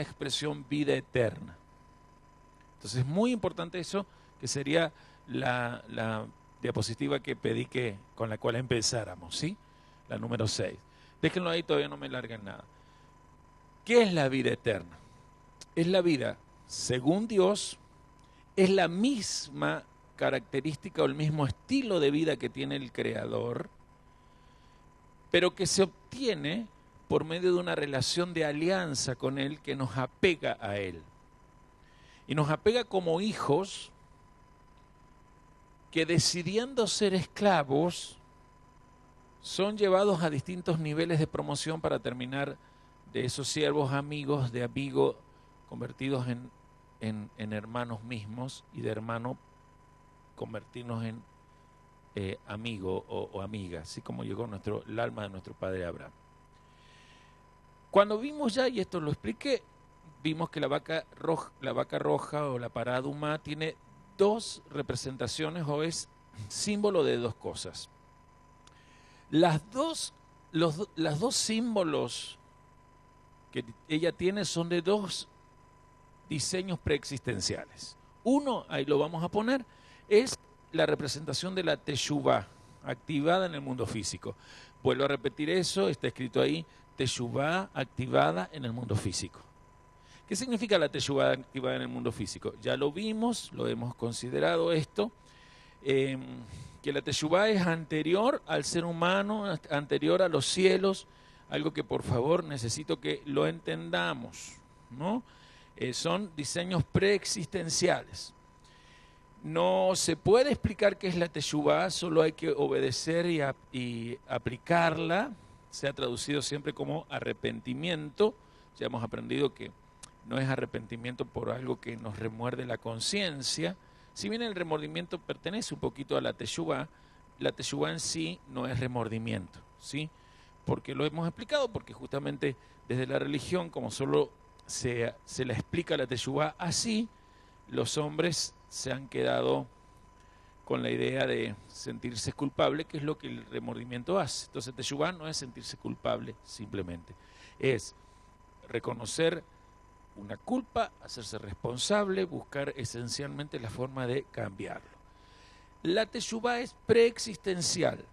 la expresión vida eterna. Entonces es muy importante eso, que sería la diapositiva que pedí con la cual empezáramos, ¿sí? La número 6. Déjenlo ahí, todavía no me larguen nada. ¿Qué es la vida eterna? Es la vida según Dios, es la misma característica o el mismo estilo de vida que tiene el Creador, pero que se obtiene por medio de una relación de alianza con Él que nos apega a Él. Y nos apega como hijos que, decidiendo ser esclavos, son llevados a distintos niveles de promoción para terminar de esos siervos amigos, de amigos convertidos en hermanos mismos, y de hermano convertirnos en amigo o amiga, así como llegó el alma de nuestro padre Abraham. Cuando vimos ya, y esto lo expliqué, vimos que la vaca roja o la paraduma tiene dos representaciones, o es símbolo de dos cosas. Los dos símbolos que ella tiene son de dos diseños preexistenciales. Uno, ahí lo vamos a poner, es la representación de la teshuvá, activada en el mundo físico. Vuelvo a repetir eso, está escrito ahí, teshuvá activada en el mundo físico. ¿Qué significa la teshuvá activada en el mundo físico? Ya lo vimos, lo hemos considerado esto, que la teshuvá es anterior al ser humano, anterior a los cielos, algo que por favor necesito que lo entendamos, ¿no? Son diseños preexistenciales. No se puede explicar qué es la teshuvá, solo hay que obedecer y aplicarla. Se ha traducido siempre como arrepentimiento. Ya hemos aprendido que no es arrepentimiento por algo que nos remuerde la conciencia. Si bien el remordimiento pertenece un poquito a la teshuvá en sí no es remordimiento, ¿sí? Porque lo hemos explicado, porque justamente desde la religión, como solo se la explica la teshuvá así, los hombres se han quedado con la idea de sentirse culpable, que es lo que el remordimiento hace. Entonces teshuvá no es sentirse culpable simplemente, es reconocer una culpa, hacerse responsable, buscar esencialmente la forma de cambiarlo. La teshuvá es preexistencial.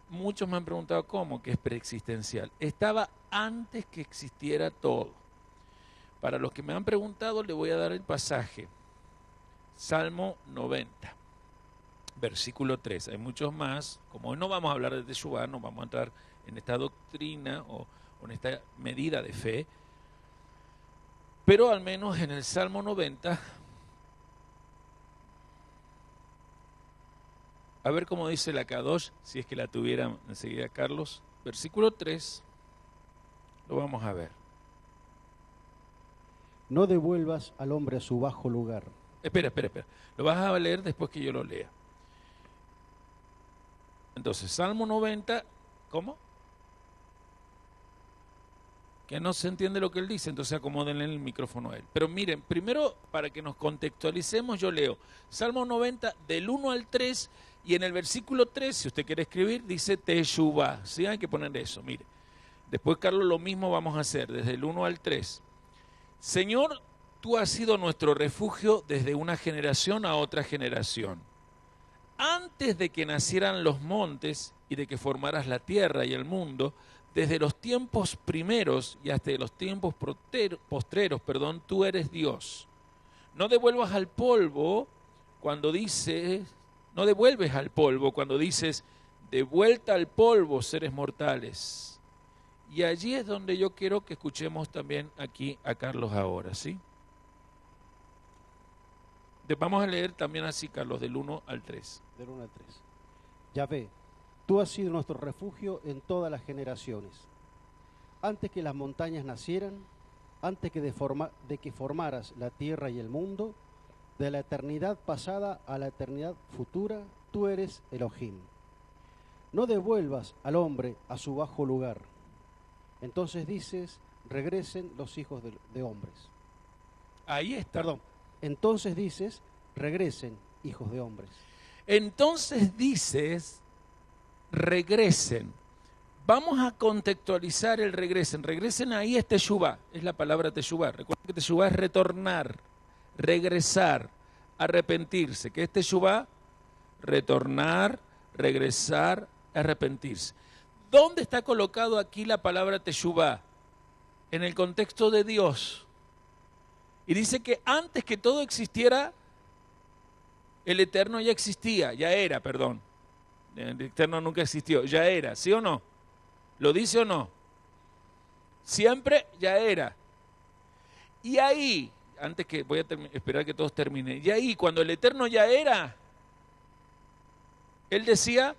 Muchos me han preguntado cómo que es preexistencial. Estaba antes que existiera todo. Para los que me han preguntado, le voy a dar el pasaje. Salmo 90, versículo 3. Hay muchos más. Como hoy no vamos a hablar de teshuvá, no vamos a entrar en esta doctrina o en esta medida de fe, pero al menos en el Salmo 90, a ver cómo dice la Kadosh, si es que la tuviera enseguida Carlos, versículo 3, lo vamos a ver. No devuelvas al hombre a su bajo lugar. Espera. Lo vas a leer después que yo lo lea. Entonces, Salmo 90, ¿cómo? Que no se entiende lo que él dice, entonces acomódenle el micrófono a él. Pero miren, primero, para que nos contextualicemos, yo leo Salmo 90 del 1 al 3, y en el versículo 3, si usted quiere escribir, dice teshuvá, ¿sí? Hay que poner eso, mire. Después, Carlos, lo mismo vamos a hacer, desde el 1 al 3. Señor, tú has sido nuestro refugio desde una generación a otra generación. Antes de que nacieran los montes y de que formaras la tierra y el mundo, desde los tiempos primeros y hasta los tiempos postreros, tú eres Dios. No devuelves al polvo cuando dices, de vuelta al polvo, seres mortales. Y allí es donde yo quiero que escuchemos también aquí a Carlos ahora, ¿sí? Vamos a leer también así, Carlos, del 1 al 3. Del 1 al 3. Yahvé, tú has sido nuestro refugio en todas las generaciones. Antes que las montañas nacieran, antes de que formaras la tierra y el mundo, de la eternidad pasada a la eternidad futura, tú eres Elohim. No devuelvas al hombre a su bajo lugar. Entonces dices, regresen los hijos de hombres. Ahí está. Perdón. Entonces dices, regresen hijos de hombres. Entonces dices, regresen. Vamos a contextualizar el regresen. Regresen ahí es teshuvá, es la palabra teshuvá. Recuerden que teshuvá es retornar, regresar, arrepentirse. ¿Qué es teshuvá? Retornar, regresar, arrepentirse. ¿Dónde está colocado aquí la palabra teshuvá? En el contexto de Dios. Y dice que antes que todo existiera, el Eterno ya existía, ya era, perdón. El Eterno nunca existió, ya era, ¿sí o no? ¿Lo dice o no? Siempre ya era. Y ahí, antes que voy a esperar que todos terminen, y ahí cuando el Eterno ya era, Él decía,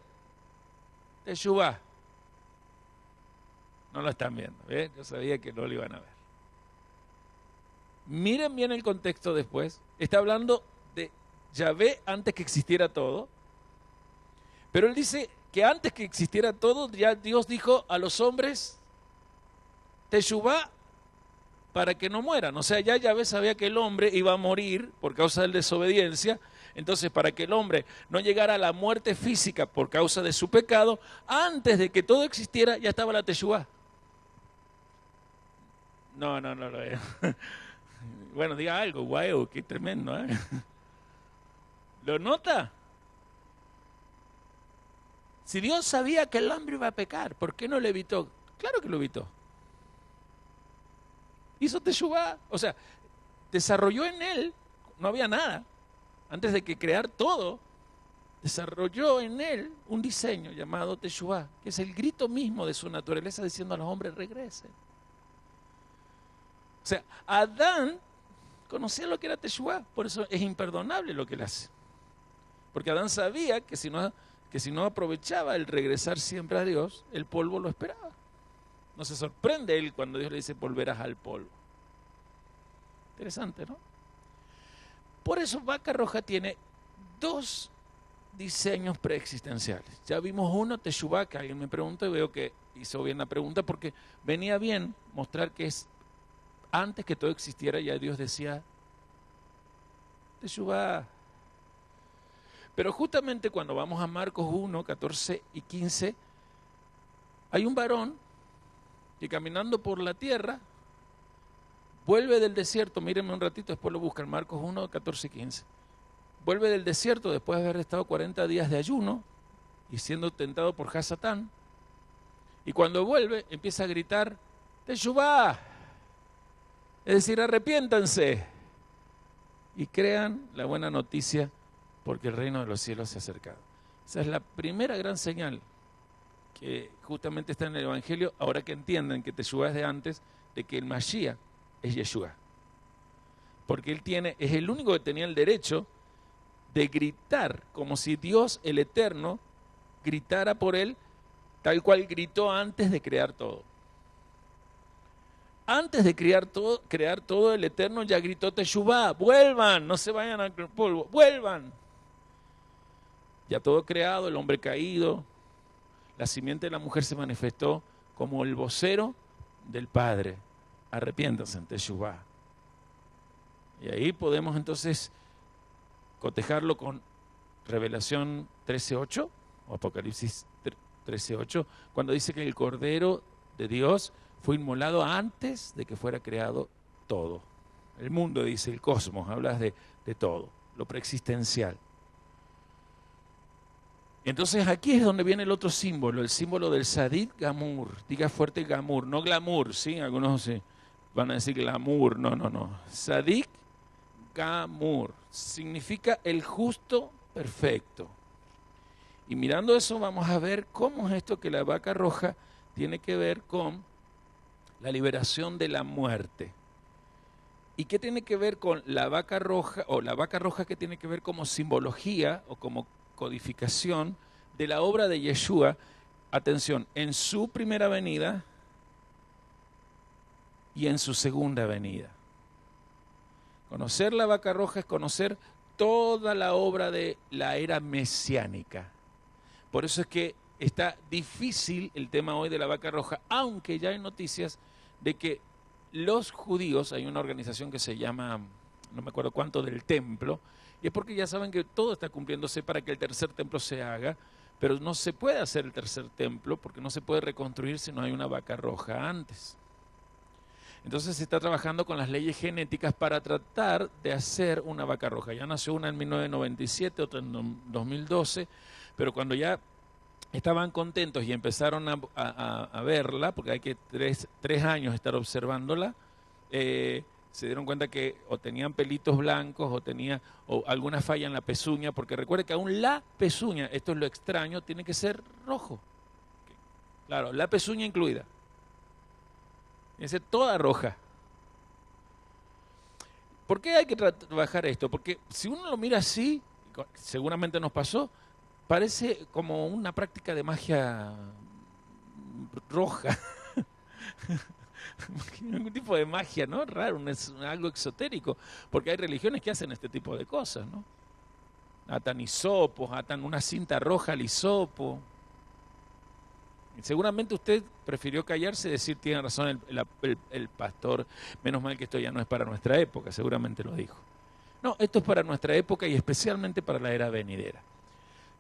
teshuvá. No lo están viendo, ¿ves? Yo sabía que no lo iban a ver. Miren bien el contexto después. Está hablando de Yahvé antes que existiera todo. Pero él dice que antes que existiera todo, ya Dios dijo a los hombres, teshuvá para que no mueran. O sea, ya Yahvé sabía que el hombre iba a morir por causa de la desobediencia. Entonces, para que el hombre no llegara a la muerte física por causa de su pecado, antes de que todo existiera, ya estaba la teshuvá. No. Bueno, diga algo, guau, qué tremendo, ¿eh? ¿Lo nota? Si Dios sabía que el hombre iba a pecar, ¿por qué no lo evitó? Claro que lo evitó. Hizo teshuvá, o sea, desarrolló en él, no había nada, antes de que crear todo, desarrolló en él un diseño llamado teshuvá, que es el grito mismo de su naturaleza diciendo a los hombres regresen. O sea, Adán conocía lo que era teshuvá, por eso es imperdonable lo que él hace. Porque Adán sabía que si no aprovechaba el regresar siempre a Dios, el polvo lo esperaba. No se sorprende él cuando Dios le dice volverás al polvo. Interesante, ¿no? Por eso Vaca Roja tiene dos diseños preexistenciales. Ya vimos uno, teshuvá, que alguien me preguntó y veo que hizo bien la pregunta porque venía bien mostrar que es antes que todo existiera ya Dios decía teshuvá. Pero justamente cuando vamos a Marcos 1, 14 y 15, hay un varón que caminando por la tierra vuelve del desierto, mírenme un ratito, después lo buscan, Marcos 1, 14 y 15. Vuelve del desierto después de haber estado 40 días de ayuno y siendo tentado por Hasatán. Y cuando vuelve empieza a gritar, teshuvá, es decir, arrepiéntanse y crean la buena noticia porque el reino de los cielos se ha acercado. Esa es la primera gran señal que justamente está en el Evangelio, ahora que entienden que teshuvá es de antes, de que el Mashiach es Yeshua. Porque él es el único que tenía el derecho de gritar, como si Dios, el Eterno, gritara por él, tal cual gritó antes de crear todo. Antes de crear todo, el Eterno ya gritó teshuvá, vuelvan, no se vayan al polvo, vuelvan. Ya todo creado, el hombre caído, la simiente de la mujer se manifestó como el vocero del Padre. Arrepiéntanse en teshuvá. Y ahí podemos entonces cotejarlo con Revelación 13:8 o Apocalipsis 13:8, cuando dice que el Cordero de Dios fue inmolado antes de que fuera creado todo. El mundo, dice, el cosmos, hablas de todo, lo preexistencial. Entonces aquí es donde viene el otro símbolo, el símbolo del Sadik Gamur. Diga fuerte Gamur, no glamour, ¿sí? Algunos van a decir glamour, no. Sadik Gamur significa el justo perfecto. Y mirando eso vamos a ver cómo es esto que la vaca roja tiene que ver con la liberación de la muerte. ¿Y qué tiene que ver con la vaca roja, o la vaca roja que tiene que ver como simbología o como codificación de la obra de Yeshua? Atención, en su primera venida y en su segunda venida. Conocer la vaca roja es conocer toda la obra de la era mesiánica. Por eso es que está difícil el tema hoy de la vaca roja, aunque ya hay noticias de que los judíos, hay una organización que se llama, no me acuerdo cuánto, del templo, y es porque ya saben que todo está cumpliéndose para que el tercer templo se haga, Pero no se puede hacer el tercer templo porque no se puede reconstruir si no hay una vaca roja antes. Entonces se está trabajando con las leyes genéticas para tratar de hacer una vaca roja. Ya nació una en 1997, otra en 2012, pero cuando ya estaban contentos y empezaron a verla, porque hay que tres años estar observándola, se dieron cuenta que o tenían pelitos blancos o alguna falla en la pezuña, porque recuerde que aún la pezuña, esto es lo extraño, tiene que ser rojo. Claro, la pezuña incluida. Tiene que ser toda roja. ¿Por qué hay que trabajar esto? Porque si uno lo mira así, seguramente nos pasó, parece como una práctica de magia roja. Algún tipo de magia, ¿no? Raro, algo exotérico. Porque hay religiones que hacen este tipo de cosas, ¿no? Atan hisopos, atan una cinta roja al hisopo. Y seguramente usted prefirió callarse y decir, tiene razón el pastor, menos mal que esto ya no es para nuestra época, seguramente lo dijo. No, esto es para nuestra época y especialmente para la era venidera.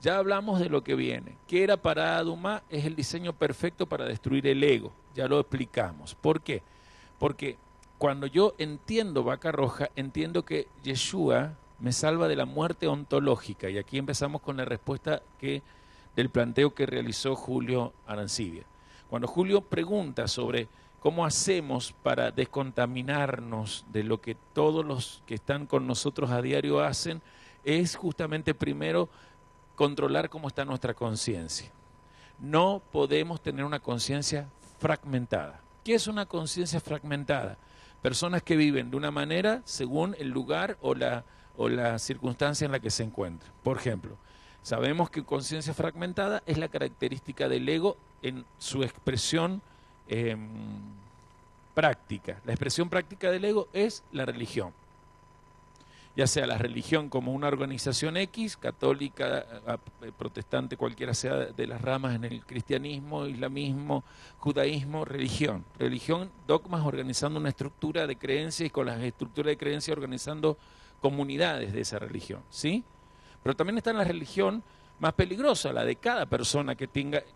Ya hablamos de lo que viene. ¿Qué era para Adumá? Es el diseño perfecto para destruir el ego. Ya lo explicamos. ¿Por qué? Porque cuando yo entiendo vaca roja, entiendo que Yeshua me salva de la muerte ontológica. Y aquí empezamos con la respuesta del planteo que realizó Julio Arancibia. Cuando Julio pregunta sobre cómo hacemos para descontaminarnos de lo que todos los que están con nosotros a diario hacen, es justamente primero controlar cómo está nuestra conciencia. No podemos tener una conciencia fragmentada. ¿Qué es una conciencia fragmentada? Personas que viven de una manera según el lugar o la circunstancia en la que se encuentran. Por ejemplo, sabemos que conciencia fragmentada es la característica del ego en su expresión práctica. La expresión práctica del ego es la religión. Ya sea la religión como una organización X, católica, protestante, cualquiera sea de las ramas en el cristianismo, islamismo, judaísmo, religión. Religión, dogmas organizando una estructura de creencias y con las estructuras de creencias organizando comunidades de esa religión, ¿sí? Pero también está la religión más peligrosa, la de cada persona que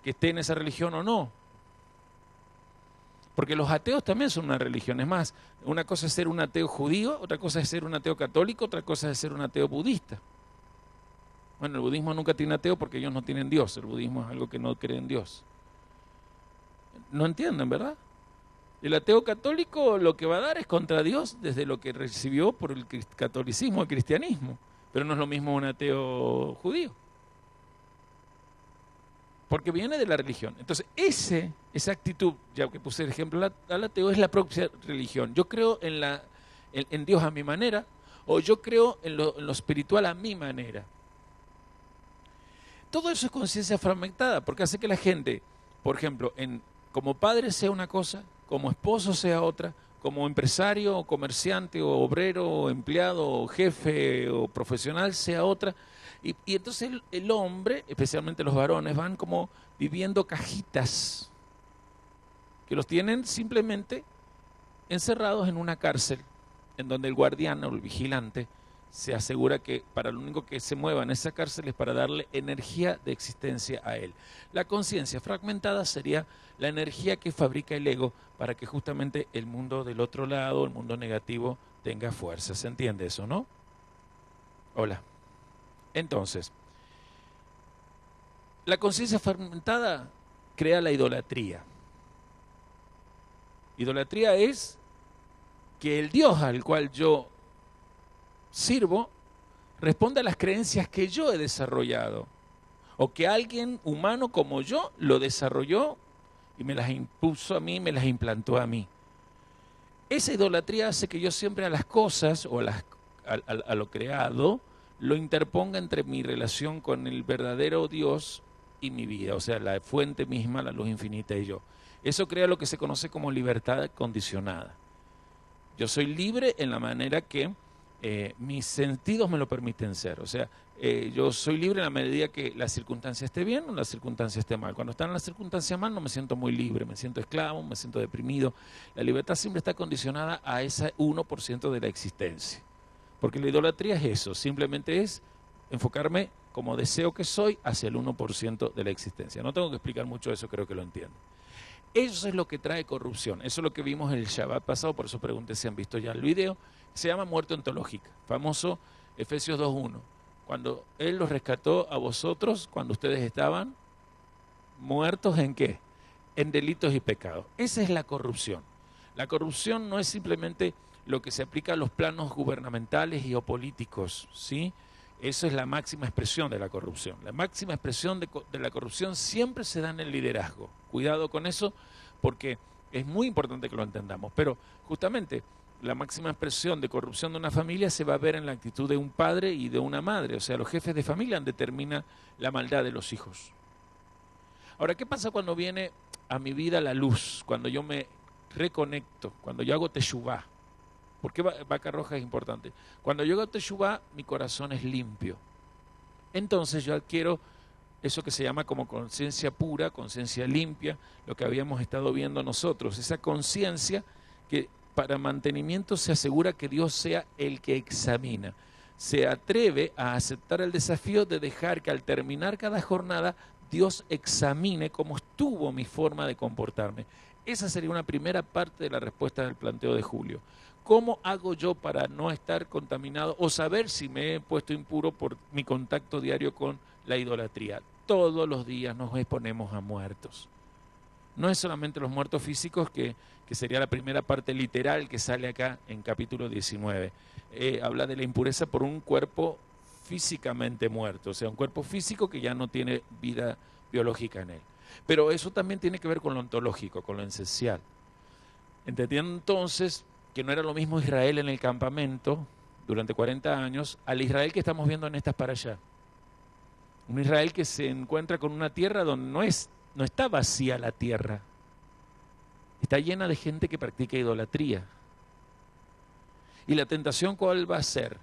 esté en esa religión o no. Porque los ateos también son una religión. Es más, una cosa es ser un ateo judío, otra cosa es ser un ateo católico, otra cosa es ser un ateo budista. Bueno, el budismo nunca tiene ateo porque ellos no tienen Dios. El budismo es algo que no cree en Dios. No entienden, ¿verdad? El ateo católico lo que va a dar es contra Dios desde lo que recibió por el catolicismo, el cristianismo. Pero no es lo mismo un ateo judío. Porque viene de la religión. Entonces, esa actitud, ya que puse el ejemplo al ateo, es la propia religión. Yo creo en Dios a mi manera, o yo creo en lo espiritual a mi manera. Todo eso es conciencia fragmentada, porque hace que la gente, por ejemplo, como padre sea una cosa, como esposo sea otra, como empresario, o comerciante, o obrero, o empleado, o jefe, o profesional sea otra. Y entonces el hombre, especialmente los varones, van como viviendo cajitas que los tienen simplemente encerrados en una cárcel, en donde el guardián o el vigilante se asegura que para lo único que se mueva en esa cárcel es para darle energía de existencia a él. La conciencia fragmentada sería la energía que fabrica el ego para que justamente el mundo del otro lado, el mundo negativo, tenga fuerza. ¿Se entiende eso, no? Hola. Entonces, la conciencia fragmentada crea la idolatría. Idolatría es que el Dios al cual yo sirvo responde a las creencias que yo he desarrollado, o que alguien humano como yo lo desarrolló y me las impuso a mí, me las implantó a mí. Esa idolatría hace que yo siempre a las cosas o a lo creado lo interponga entre mi relación con el verdadero Dios y mi vida, o sea, la fuente misma, la luz infinita y yo. Eso crea lo que se conoce como libertad condicionada. Yo soy libre en la manera que mis sentidos me lo permiten ser, o sea, yo soy libre en la medida que la circunstancia esté bien o la circunstancia esté mal. Cuando está en la circunstancia mal no me siento muy libre, me siento esclavo, me siento deprimido. La libertad siempre está condicionada a ese 1% de la existencia. Porque la idolatría es eso, simplemente es enfocarme como deseo que soy hacia el 1% de la existencia. No tengo que explicar mucho eso, creo que lo entienden. Eso es lo que trae corrupción. Eso es lo que vimos el Shabbat pasado, por eso pregunté si han visto ya el video. Se llama muerte ontológica, famoso Efesios 2.1. Cuando Él los rescató a vosotros, cuando ustedes estaban muertos ¿en qué? En delitos y pecados. Esa es la corrupción. La corrupción no es simplemente lo que se aplica a los planos gubernamentales y o políticos, ¿sí? Eso es la máxima expresión de la corrupción. La máxima expresión de la corrupción siempre se da en el liderazgo. Cuidado con eso, porque es muy importante que lo entendamos. Pero justamente la máxima expresión de corrupción de una familia se va a ver en la actitud de un padre y de una madre. O sea, los jefes de familia determinan la maldad de los hijos. Ahora, ¿qué pasa cuando viene a mi vida la luz? Cuando yo me reconecto, cuando yo hago teshuvá. ¿Por qué vaca roja es importante? Cuando yo hago teshuvá, mi corazón es limpio. Entonces yo adquiero eso que se llama como conciencia pura, conciencia limpia, lo que habíamos estado viendo nosotros, esa conciencia que para mantenimiento se asegura que Dios sea el que examina. Se atreve a aceptar el desafío de dejar que al terminar cada jornada Dios examine cómo estuvo mi forma de comportarme. Esa sería una primera parte de la respuesta del planteo de Julio. ¿Cómo hago yo para no estar contaminado o saber si me he puesto impuro por mi contacto diario con la idolatría? Todos los días nos exponemos a muertos. No es solamente los muertos físicos, que sería la primera parte literal que sale acá en capítulo 19. Habla de la impureza por un cuerpo físicamente muerto, o sea, un cuerpo físico que ya no tiene vida biológica en él. Pero eso también tiene que ver con lo ontológico, con lo esencial. Entendiendo entonces que no era lo mismo Israel en el campamento durante 40 años al Israel que estamos viendo en estas para allá. Un Israel que se encuentra con una tierra donde no está vacía la tierra. Está llena de gente que practica idolatría. ¿Y la tentación cuál va a ser?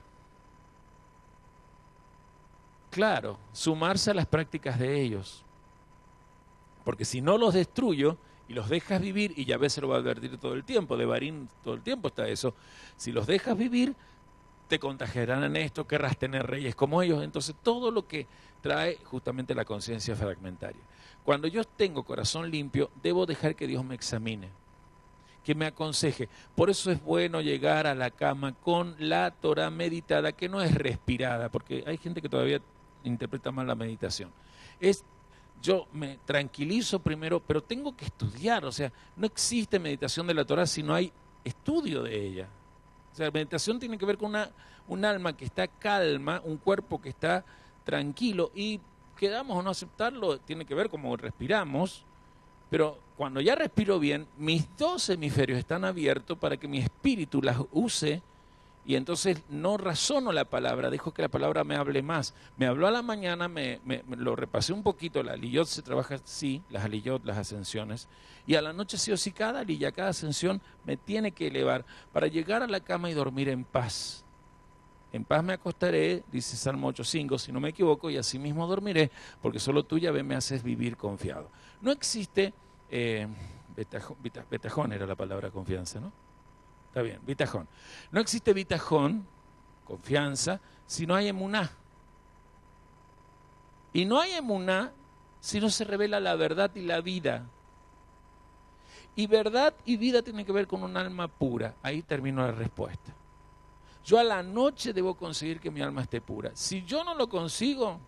Claro, sumarse a las prácticas de ellos. Porque si no los destruyo y los dejas vivir, y Yahvé se lo va a advertir todo el tiempo, de Barín todo el tiempo está eso, si los dejas vivir, te contagiarán en esto, querrás tener reyes como ellos. Entonces todo lo que trae justamente la conciencia fragmentaria. Cuando yo tengo corazón limpio, debo dejar que Dios me examine, que me aconseje. Por eso es bueno llegar a la cama con la Torah meditada, que no es respirada, porque hay gente que todavía interpreta mal la meditación. Yo me tranquilizo primero, pero tengo que estudiar. O sea, no existe meditación de la Torah si no hay estudio de ella. O sea, la meditación tiene que ver con un alma que está calma, un cuerpo que está tranquilo, y queramos o no aceptarlo, tiene que ver cómo respiramos, pero cuando ya respiro bien, mis dos hemisferios están abiertos para que mi espíritu las use, y entonces no razono la palabra, dejo que la palabra me hable más. Me habló a la mañana, me lo repasé un poquito, la aliyot se trabaja así, las aliyot, las ascensiones, y a la noche sí o sí cada aliyah, cada ascensión me tiene que elevar para llegar a la cama y dormir en paz. En paz me acostaré, dice Salmo 8.5, si no me equivoco, y así mismo dormiré, porque solo tú, Yahvé, me haces vivir confiado. No existe, betajón era la palabra confianza, ¿no? Está bien, bitajón. No existe bitajón, confianza, si no hay emuná. Y no hay emuná si no se revela la verdad y la vida. Y verdad y vida tienen que ver con un alma pura. Ahí termino la respuesta. Yo a la noche debo conseguir que mi alma esté pura. Si yo no lo consigo,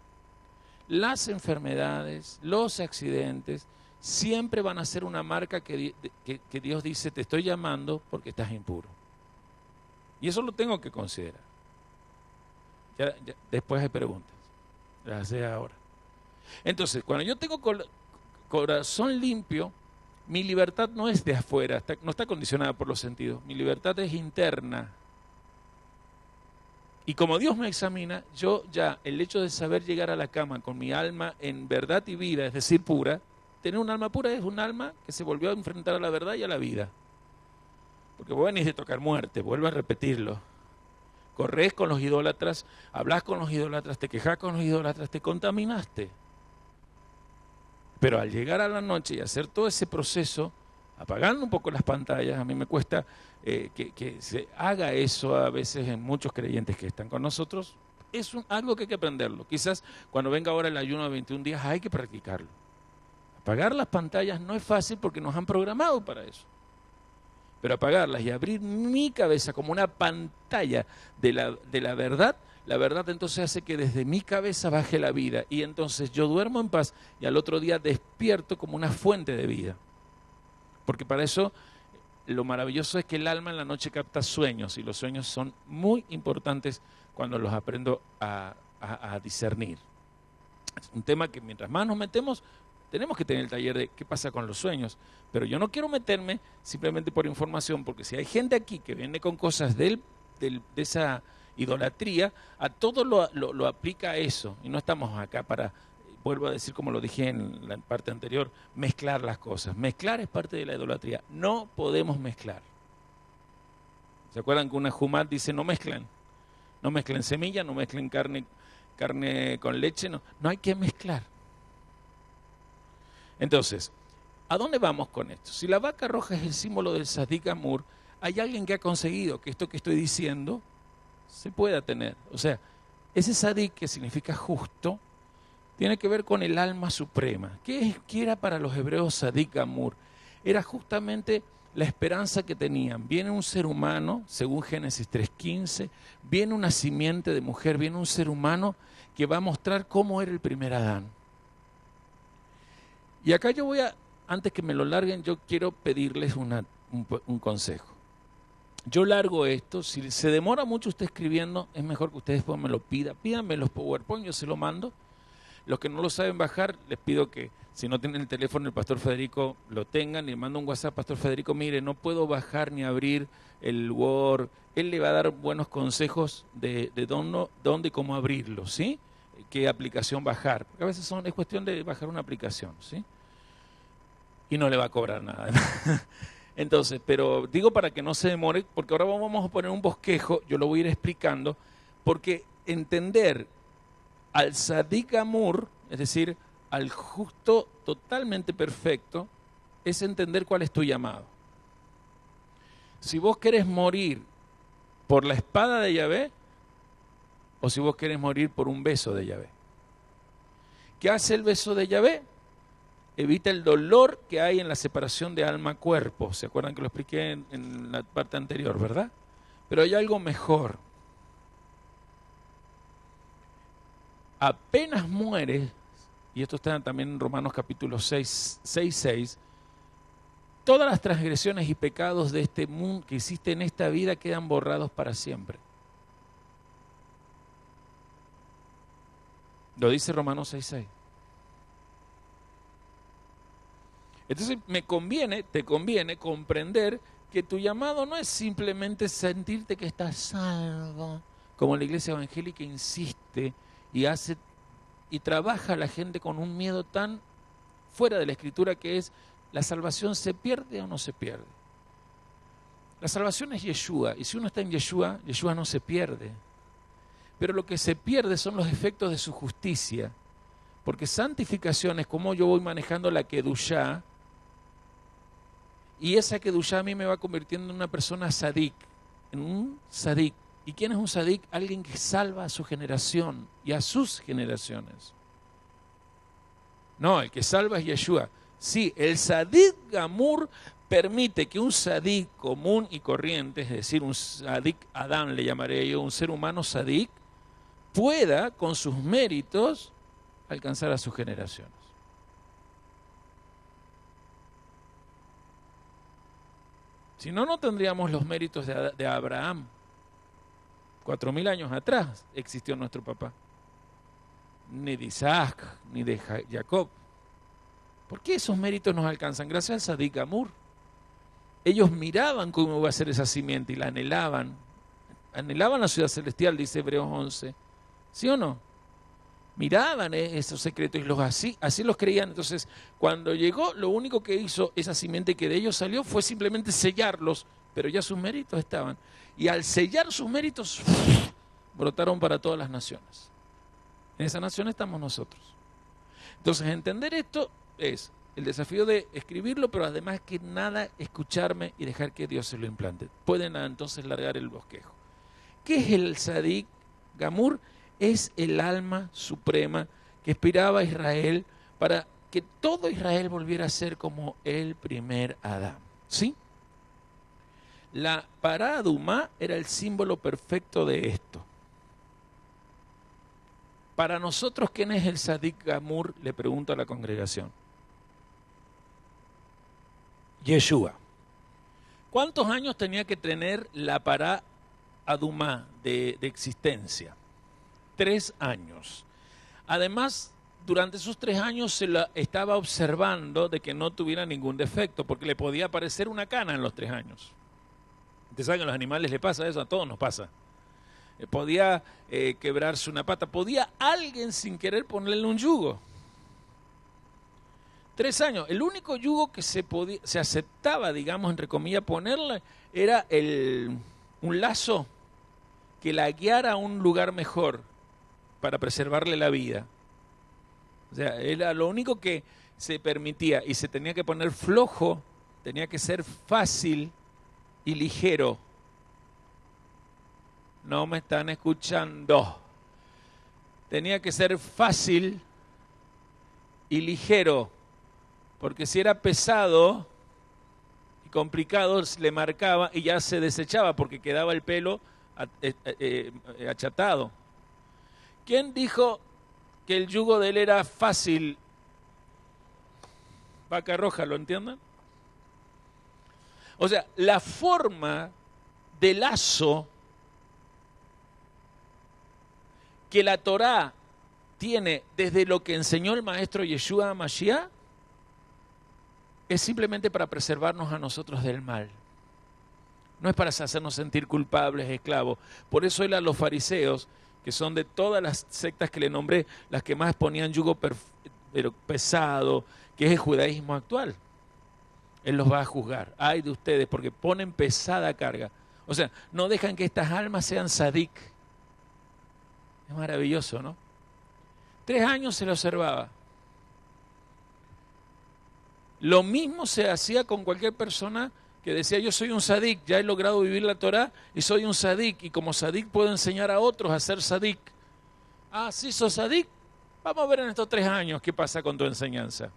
las enfermedades, los accidentes, siempre van a ser una marca que Dios dice, te estoy llamando porque estás impuro. Y eso lo tengo que considerar. Ya, después hay preguntas. Las hace ahora. Entonces, cuando yo tengo corazón limpio, mi libertad no es de afuera, no está condicionada por los sentidos. Mi libertad es interna. Y como Dios me examina, yo ya, el hecho de saber llegar a la cama con mi alma en verdad y vida, es decir, pura, tener un alma pura es un alma que se volvió a enfrentar a la verdad y a la vida. Porque vos venís de tocar muerte, vuelvo a repetirlo. Corres con los idólatras, hablas con los idólatras, te quejas con los idólatras, te contaminaste. Pero al llegar a la noche y hacer todo ese proceso, apagando un poco las pantallas, a mí me cuesta que se haga eso a veces en muchos creyentes que están con nosotros, algo que hay que aprenderlo. Quizás cuando venga ahora el ayuno de 21 días hay que practicarlo. Apagar las pantallas no es fácil porque nos han programado para eso. Pero apagarlas y abrir mi cabeza como una pantalla de la verdad entonces hace que desde mi cabeza baje la vida. Y entonces yo duermo en paz y al otro día despierto como una fuente de vida. Porque para eso lo maravilloso es que el alma en la noche capta sueños y los sueños son muy importantes cuando los aprendo a discernir. Es un tema que mientras más nos metemos, tenemos que tener el taller de qué pasa con los sueños, pero yo no quiero meterme simplemente por información, porque si hay gente aquí que viene con cosas de esa idolatría, a todo lo aplica a eso, y no estamos acá para, vuelvo a decir como lo dije en la parte anterior, mezclar las cosas. Mezclar es parte de la idolatría, no podemos mezclar. ¿Se acuerdan que una Jumat dice no mezclen semilla, no mezclen carne con leche, no hay que mezclar. Entonces, ¿a dónde vamos con esto? Si la vaca roja es el símbolo del Sadik Amur, hay alguien que ha conseguido que esto que estoy diciendo se pueda tener. O sea, ese Sadik, que significa justo, tiene que ver con el alma suprema. ¿Qué era para los hebreos Sadik Amur? Era justamente la esperanza que tenían. Viene un ser humano, según Génesis 3:15, viene una simiente de mujer, viene un ser humano que va a mostrar cómo era el primer Adán. Y acá yo antes que me lo larguen, yo quiero pedirles un consejo. Yo largo esto, si se demora mucho usted escribiendo, es mejor que ustedes después me lo pidan. Pídanme los PowerPoint, yo se lo mando. Los que no lo saben bajar, les pido que si no tienen el teléfono del Pastor Federico, lo tengan. Le mando un WhatsApp, Pastor Federico, mire, no puedo bajar ni abrir el Word. Él le va a dar buenos consejos de dónde y cómo abrirlo, ¿sí? Qué aplicación bajar. Porque a veces es cuestión de bajar una aplicación, ¿sí? Y no le va a cobrar nada. Entonces, pero digo para que no se demore, porque ahora vamos a poner un bosquejo, yo lo voy a ir explicando, porque entender al Sadik Amur, es decir, al justo totalmente perfecto, es entender cuál es tu llamado. Si vos querés morir por la espada de Yahvé, o si vos querés morir por un beso de Yahvé. ¿Qué hace el beso de Yahvé? Evita el dolor que hay en la separación de alma-cuerpo. ¿Se acuerdan que lo expliqué en la parte anterior, verdad? Pero hay algo mejor. Apenas mueres, y esto está también en Romanos capítulo 6, todas las transgresiones y pecados de este mundo que hiciste en esta vida quedan borrados para siempre. Lo dice Romanos 6:6. Entonces te conviene comprender que tu llamado no es simplemente sentirte que estás salvo, como la iglesia evangélica insiste y trabaja a la gente con un miedo tan fuera de la escritura, que es: ¿la salvación se pierde o no se pierde? La salvación es Yeshua, y si uno está en Yeshua, Yeshua no se pierde. Pero lo que se pierde son los efectos de su justicia, porque santificación es como yo voy manejando la Kedushá, y esa Kedushá a mí me va convirtiendo en una persona sadik, en un sadik. ¿Y quién es un sadik? Alguien que salva a su generación y a sus generaciones. No, el que salva es Yeshua. Sí, el Sadik Gamur permite que un sadik común y corriente, es decir, un sadik Adán le llamaré yo, un ser humano sadik, pueda con sus méritos alcanzar a sus generaciones. Si no, no tendríamos los méritos de Abraham. 4000 años atrás existió nuestro papá. Ni de Isaac, ni de Jacob. ¿Por qué esos méritos nos alcanzan? Gracias al Sadik Gamur. Ellos miraban cómo iba a ser esa simiente y la anhelaban. Anhelaban la ciudad celestial, dice Hebreos 11. ¿Sí o no? Miraban esos secretos y así los creían. Entonces, cuando llegó, lo único que hizo esa simiente que de ellos salió fue simplemente sellarlos, pero ya sus méritos estaban. Y al sellar sus méritos, brotaron para todas las naciones. En esa nación estamos nosotros. Entonces, entender esto es el desafío de escribirlo, pero además que nada escucharme y dejar que Dios se lo implante. Pueden entonces largar el bosquejo. ¿Qué es el Sadik Gamur? es el alma suprema que inspiraba a Israel para que todo Israel volviera a ser como el primer Adán. ¿Sí? La pará adumá era el símbolo perfecto de esto. Para nosotros, ¿quién es el Sadik Gamur? Le pregunto a la congregación. Yeshua. ¿Cuántos años tenía que tener la pará adumá de existencia? 3 años. Además, durante esos 3 años se la estaba observando de que no tuviera ningún defecto, porque le podía aparecer una cana en los 3 años. Ustedes saben que a los animales les pasa eso, a todos nos pasa. Podía quebrarse una pata, podía alguien sin querer ponerle un yugo. 3 años. El único yugo que se aceptaba, digamos, entre comillas, ponerle era un lazo que la guiara a un lugar mejor para preservarle la vida. O sea, era lo único que se permitía y se tenía que poner flojo, tenía que ser fácil y ligero. No me están escuchando. Tenía que ser fácil y ligero, porque si era pesado y complicado, le marcaba y ya se desechaba porque quedaba el pelo achatado. ¿Quién dijo que el yugo de él era fácil? Vaca roja, ¿lo entienden? O sea, la forma de lazo que la Torá tiene desde lo que enseñó el maestro Yeshua Mashiach es simplemente para preservarnos a nosotros del mal. No es para hacernos sentir culpables, esclavos. Por eso él a los fariseos, que son de todas las sectas que le nombré, las que más ponían yugo pesado, que es el judaísmo actual. Él los va a juzgar. Ay de ustedes, porque ponen pesada carga. O sea, no dejan que estas almas sean sadik. Es maravilloso, ¿no? 3 años se lo observaba. Lo mismo se hacía con cualquier persona que decía, yo soy un sadik, ya he logrado vivir la Torá y soy un sadik, y como sadik puedo enseñar a otros a ser sadik. Ah, ¿sí sos sadik? Vamos a ver en estos 3 años qué pasa con tu enseñanza.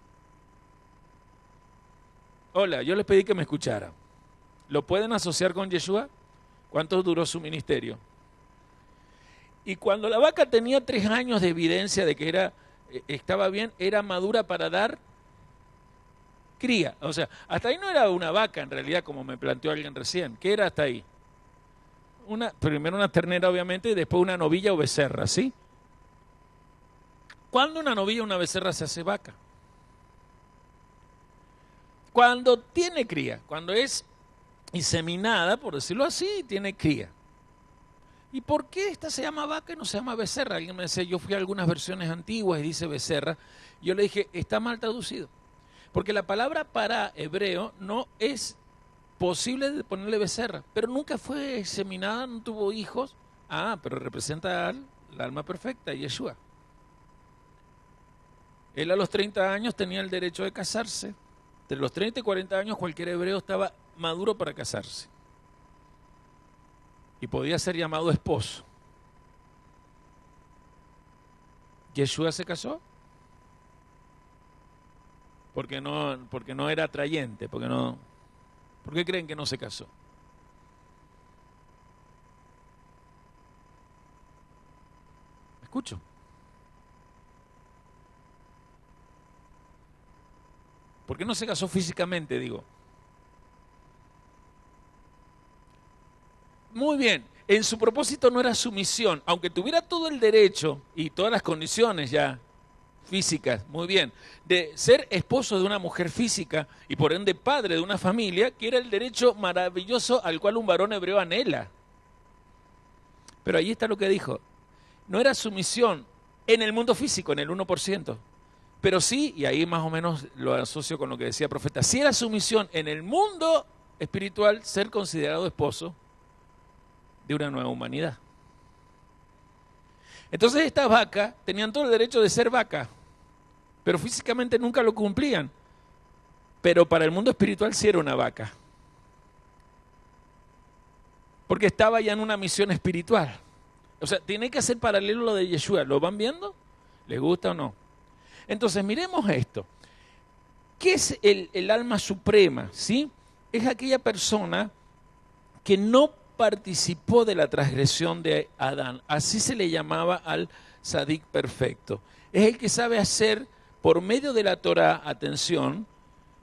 Hola, yo les pedí que me escucharan. ¿Lo pueden asociar con Yeshua? ¿Cuánto duró su ministerio? Y cuando la vaca tenía 3 años de evidencia de que estaba bien, era madura para dar cría. O sea, hasta ahí no era una vaca en realidad, como me planteó alguien recién. ¿Qué era hasta ahí? Primero una ternera, obviamente, y después una novilla o becerra, ¿sí? ¿Cuándo una novilla o una becerra se hace vaca? Cuando tiene cría, cuando es inseminada, por decirlo así, tiene cría. ¿Y por qué esta se llama vaca y no se llama becerra? Alguien me decía, yo fui a algunas versiones antiguas y dice becerra. Yo le dije, está mal traducido. Porque la palabra para hebreo no es posible de ponerle becerra, pero nunca fue seminada, no tuvo hijos. Ah, pero representa al alma perfecta, Yeshua. Él a los 30 años tenía el derecho de casarse. Entre los 30 y 40 años cualquier hebreo estaba maduro para casarse. Y podía ser llamado esposo. ¿Yeshua se casó? Porque no era atrayente, ¿por qué creen que no se casó? ¿Me escucho? ¿Por qué no se casó físicamente, digo? Muy bien, en su propósito no era sumisión, aunque tuviera todo el derecho y todas las condiciones ya físicas, muy bien, de ser esposo de una mujer física y por ende padre de una familia, que era el derecho maravilloso al cual un varón hebreo anhela. Pero ahí está lo que dijo, no era sumisión en el mundo físico, en el 1%, pero sí, y ahí más o menos lo asocio con lo que decía el profeta, sí era sumisión en el mundo espiritual ser considerado esposo de una nueva humanidad. Entonces estas vacas tenían todo el derecho de ser vaca, pero físicamente nunca lo cumplían. Pero para el mundo espiritual sí era una vaca. Porque estaba ya en una misión espiritual. O sea, tiene que hacer paralelo lo de Yeshua. ¿Lo van viendo? ¿Les gusta o no? Entonces, miremos esto. ¿Qué es el alma suprema? ¿Sí? Es aquella persona que no participó de la transgresión de Adán. Así se le llamaba al Sadik perfecto. Es el que sabe hacer, por medio de la Torah, atención,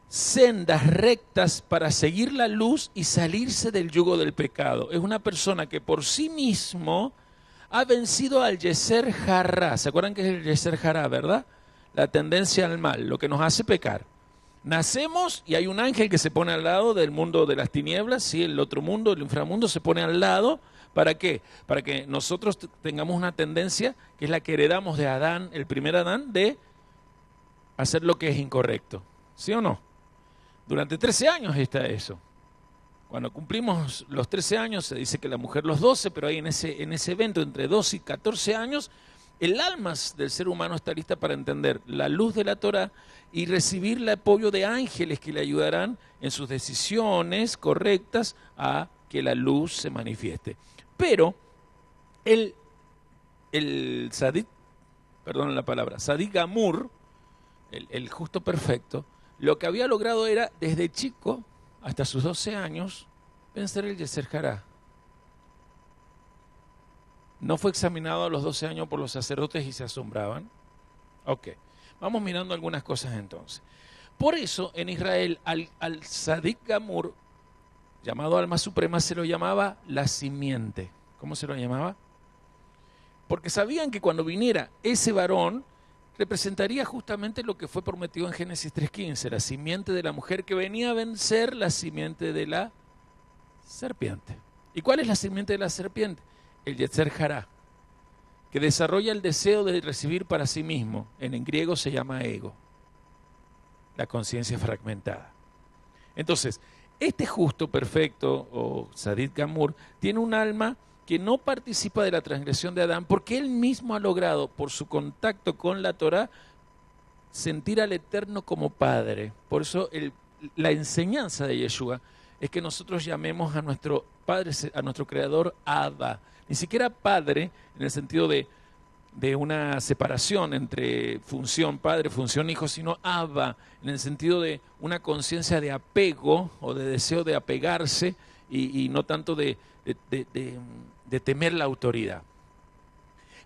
sendas rectas para seguir la luz y salirse del yugo del pecado. Es una persona que por sí mismo ha vencido al Yeser Hará. ¿Se acuerdan qué es el Yeser Hará, verdad? La tendencia al mal, lo que nos hace pecar. Nacemos y hay un ángel que se pone al lado del mundo de las tinieblas, ¿sí? El otro mundo, el inframundo, se pone al lado. ¿Para qué? Para que nosotros tengamos una tendencia, que es la que heredamos de Adán, el primer Adán, de hacer lo que es incorrecto. ¿Sí o no? Durante 13 años está eso. Cuando cumplimos los 13 años, se dice que la mujer los 12, pero ahí en ese evento, entre 12 y 14 años, el alma del ser humano está lista para entender la luz de la Torah y recibir el apoyo de ángeles que le ayudarán en sus decisiones correctas a que la luz se manifieste. Pero el Sadik, perdón la palabra, Sadik Gamur, el justo perfecto, lo que había logrado era, desde chico hasta sus 12 años, vencer el Yeser Hará. No fue examinado a los 12 años por los sacerdotes y se asombraban. Ok, vamos mirando algunas cosas entonces. Por eso en Israel al Sadik Gamur, llamado alma suprema, se lo llamaba la simiente. ¿Cómo se lo llamaba? Porque sabían que cuando viniera ese varón, representaría justamente lo que fue prometido en Génesis 3:15, la simiente de la mujer que venía a vencer la simiente de la serpiente. ¿Y cuál es la simiente de la serpiente? El Yeser Hará, que desarrolla el deseo de recibir para sí mismo. En griego se llama ego, la conciencia fragmentada. Entonces, este justo perfecto, o Sadik Gamur, tiene un alma que no participa de la transgresión de Adán, porque él mismo ha logrado, por su contacto con la Torah, sentir al Eterno como Padre. Por eso la enseñanza de Yeshua es que nosotros llamemos a nuestro Padre, a nuestro Creador, Abba. Ni siquiera Padre en el sentido de una separación entre función Padre, función Hijo, sino Abba en el sentido de una conciencia de apego o de deseo de apegarse y no tanto de temer la autoridad.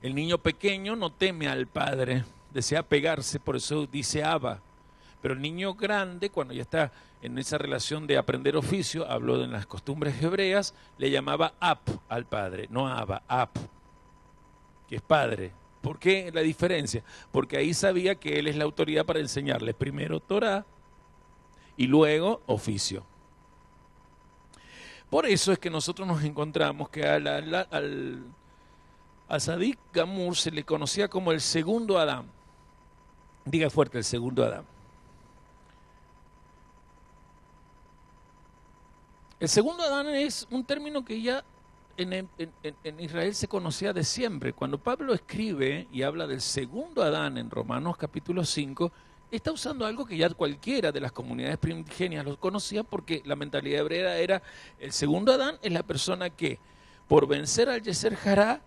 El niño pequeño no teme al padre, desea pegarse, por eso dice Abba. Pero el niño grande, cuando ya está en esa relación de aprender oficio, habló en las costumbres hebreas, le llamaba Ab al padre, no Abba, Ab, que es padre. ¿Por qué la diferencia? Porque ahí sabía que él es la autoridad para enseñarle primero Torah y luego oficio. Por eso es que nosotros nos encontramos que al Sadik Gamur se le conocía como el segundo Adán. Diga fuerte, el segundo Adán. El segundo Adán es un término que ya en Israel se conocía de siempre. Cuando Pablo escribe y habla del segundo Adán en Romanos capítulo 5, está usando algo que ya cualquiera de las comunidades primigenias lo conocía, porque la mentalidad hebrea era: el segundo Adán es la persona que, por vencer al Yeser Hará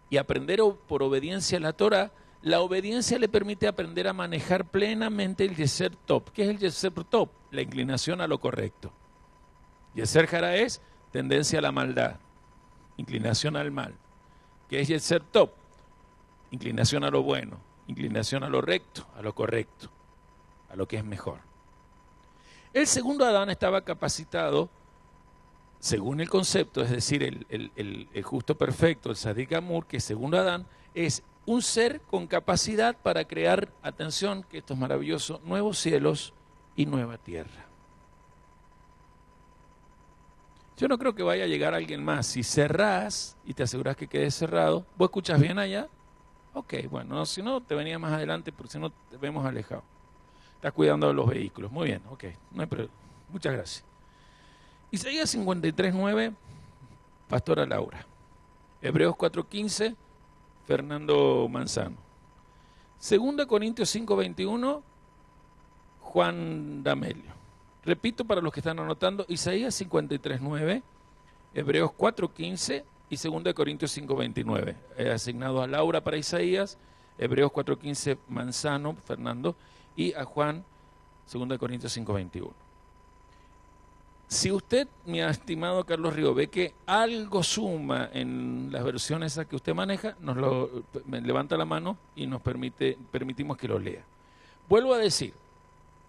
y aprender por obediencia a la Torah, la obediencia le permite aprender a manejar plenamente el Yeser Top. ¿Qué es el Yeser Top? La inclinación a lo correcto. Yeser Hará es tendencia a la maldad, inclinación al mal. ¿Qué es Yeser Top? Inclinación a lo bueno, inclinación a lo recto, a lo correcto, a lo que es mejor. El segundo Adán estaba capacitado, según el concepto, es decir, el justo perfecto, el Sadik Gamur, que segundo Adán es un ser con capacidad para crear, atención, que esto es maravilloso, nuevos cielos y nueva tierra. Yo no creo que vaya a llegar alguien más. Si cerrás y te aseguras que quede cerrado, ¿vos escuchas bien allá? Ok, bueno, si no, te venía más adelante, porque si no, te vemos alejado. Estás cuidando de los vehículos. Muy bien, ok. No hay problema. Muchas gracias. Isaías 53:9, Pastora Laura. Hebreos 4:15, Fernando Manzano. 2 Corintios 5:21, Juan D'Amelio. Repito para los que están anotando: Isaías 53:9, Hebreos 4:15, y 2 Corintios 5:29. Asignado a Laura para Isaías, Hebreos 4:15 Manzano, Fernando, y a Juan 2 Corintios 5:21. Si usted, mi estimado Carlos Río, ve que algo suma en las versiones a que usted maneja, me levanta la mano y nos permitimos que lo lea. Vuelvo a decir,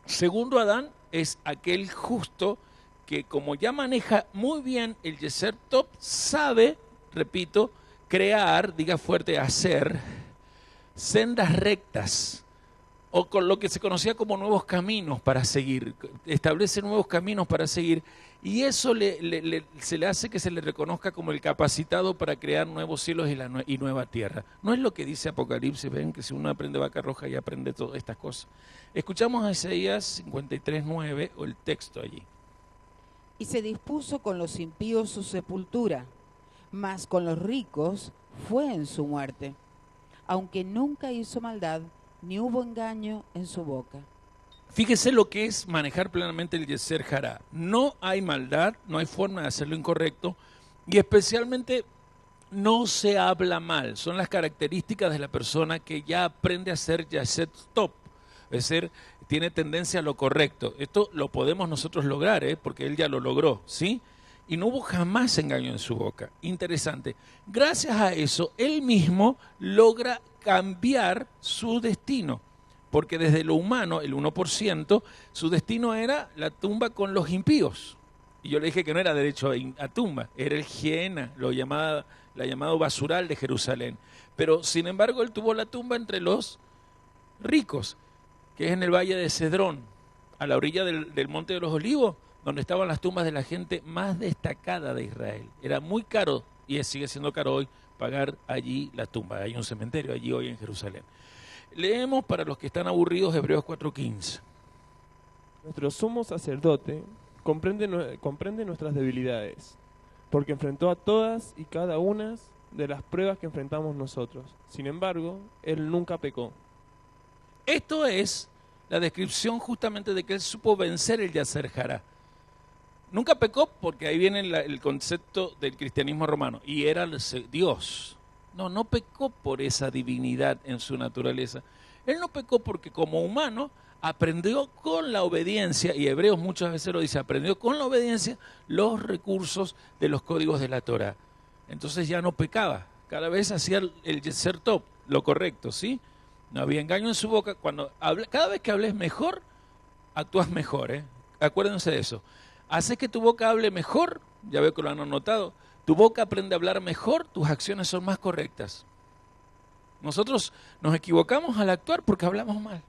segundo Adán es aquel justo que, como ya maneja muy bien el Yeser Tov, sabe, repito, crear, diga fuerte, hacer sendas rectas, o con lo que se conocía como nuevos caminos para seguir, establece nuevos caminos para seguir, y eso se le hace que se le reconozca como el capacitado para crear nuevos cielos y nueva tierra. No es lo que dice Apocalipsis, ven que si uno aprende vaca roja ya aprende todas estas cosas. Escuchamos a Isaías 53:9, o el texto allí. Y se dispuso con los impíos su sepultura, mas con los ricos fue en su muerte, aunque nunca hizo maldad, ni hubo engaño en su boca. Fíjese lo que es manejar plenamente el Yeser Hará. No hay maldad, no hay forma de hacerlo incorrecto, y especialmente no se habla mal. Son las características de la persona que ya aprende a hacer Yeser Tov, es decir, tiene tendencia a lo correcto. Esto lo podemos nosotros lograr, porque él ya lo logró, ¿sí? Y no hubo jamás engaño en su boca. Interesante. Gracias a eso, él mismo logra cambiar su destino, porque desde lo humano, el 1%, su destino era la tumba con los impíos. Y yo le dije que no era derecho a tumba, era el Gehenna, la llamado basural de Jerusalén. Pero, sin embargo, él tuvo la tumba entre los ricos, que es en el valle de Cedrón, a la orilla del Monte de los Olivos, donde estaban las tumbas de la gente más destacada de Israel. Era muy caro, y sigue siendo caro hoy, pagar allí la tumba. Hay un cementerio allí hoy en Jerusalén. Leemos para los que están aburridos Hebreos 4:15. Nuestro sumo sacerdote comprende nuestras debilidades, porque enfrentó a todas y cada una de las pruebas que enfrentamos nosotros. Sin embargo, él nunca pecó. Esto es la descripción justamente de que él supo vencer el Yeser Hará. Nunca pecó porque ahí viene el concepto del cristianismo romano, y era Dios. No pecó por esa divinidad en su naturaleza. Él no pecó porque como humano aprendió con la obediencia, y Hebreos muchas veces lo dice, aprendió con la obediencia los recursos de los códigos de la Torá. Entonces ya no pecaba, cada vez hacía el Yeser Tov, lo correcto, ¿sí? No había engaño en su boca. Cada vez que hables mejor, actúas mejor, Acuérdense de eso. Haces que tu boca hable mejor, ya veo que lo han notado, tu boca aprende a hablar mejor, tus acciones son más correctas. Nosotros nos equivocamos al actuar porque hablamos mal.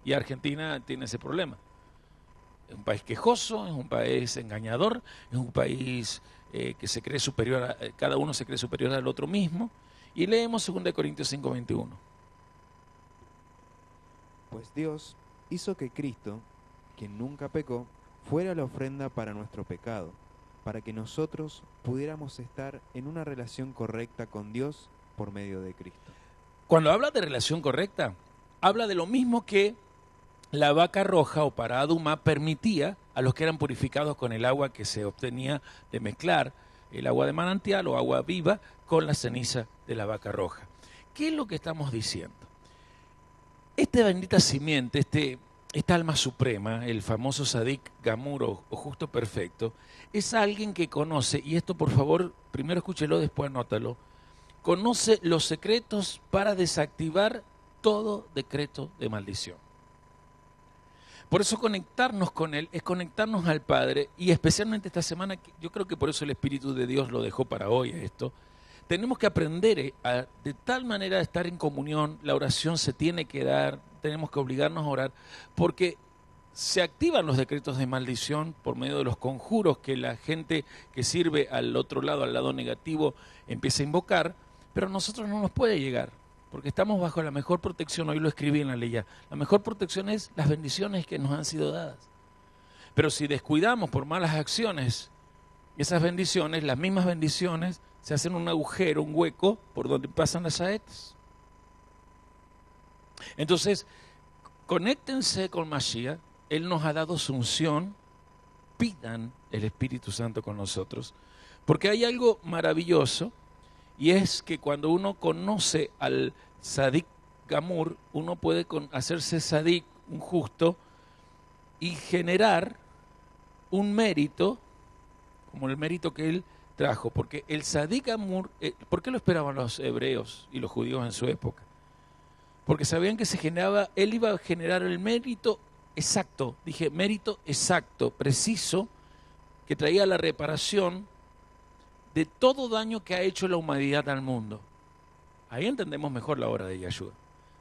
Y Argentina tiene ese problema. Es un país quejoso, es un país engañador, es un país que se cree superior, cada uno se cree superior al otro mismo. Y leemos 2 Corintios 5:21. Pues Dios hizo que Cristo, quien nunca pecó, fuera la ofrenda para nuestro pecado, para que nosotros pudiéramos estar en una relación correcta con Dios por medio de Cristo. Cuando habla de relación correcta, habla de lo mismo que la vaca roja o paraduma permitía a los que eran purificados con el agua que se obtenía de mezclar el agua de manantial o agua viva con la ceniza de la vaca roja. ¿Qué es lo que estamos diciendo? Esta bendita simiente, esta alma suprema, el famoso Sadik Gamur o justo perfecto, es alguien que conoce, y esto por favor, primero escúchelo, después anótalo, conoce los secretos para desactivar todo decreto de maldición. Por eso conectarnos con Él es conectarnos al Padre, y especialmente esta semana, yo creo que por eso el Espíritu de Dios lo dejó para hoy esto. Tenemos que aprender de tal manera a estar en comunión, la oración se tiene que dar, tenemos que obligarnos a orar, porque se activan los decretos de maldición por medio de los conjuros que la gente que sirve al otro lado, al lado negativo, empieza a invocar, pero a nosotros no nos puede llegar, porque estamos bajo la mejor protección. Hoy lo escribí en la ley ya. La mejor protección es las bendiciones que nos han sido dadas. Pero si descuidamos por malas acciones esas bendiciones, las mismas bendiciones, se hacen un agujero, un hueco, por donde pasan las saetas. Entonces, conéctense con Mashiach. Él nos ha dado su unción. Pidan el Espíritu Santo con nosotros. Porque hay algo maravilloso Y es que cuando uno conoce al Sadik Gamur, uno puede hacerse Sadik, un justo, y generar un mérito, como el mérito que él trajo. Porque el Sadik Gamur, ¿por qué lo esperaban los hebreos y los judíos en su época? Porque sabían que él iba a generar el mérito exacto, dije mérito exacto, preciso, que traía la reparación de todo daño que ha hecho la humanidad al mundo. Ahí entendemos mejor la obra de Yeshua.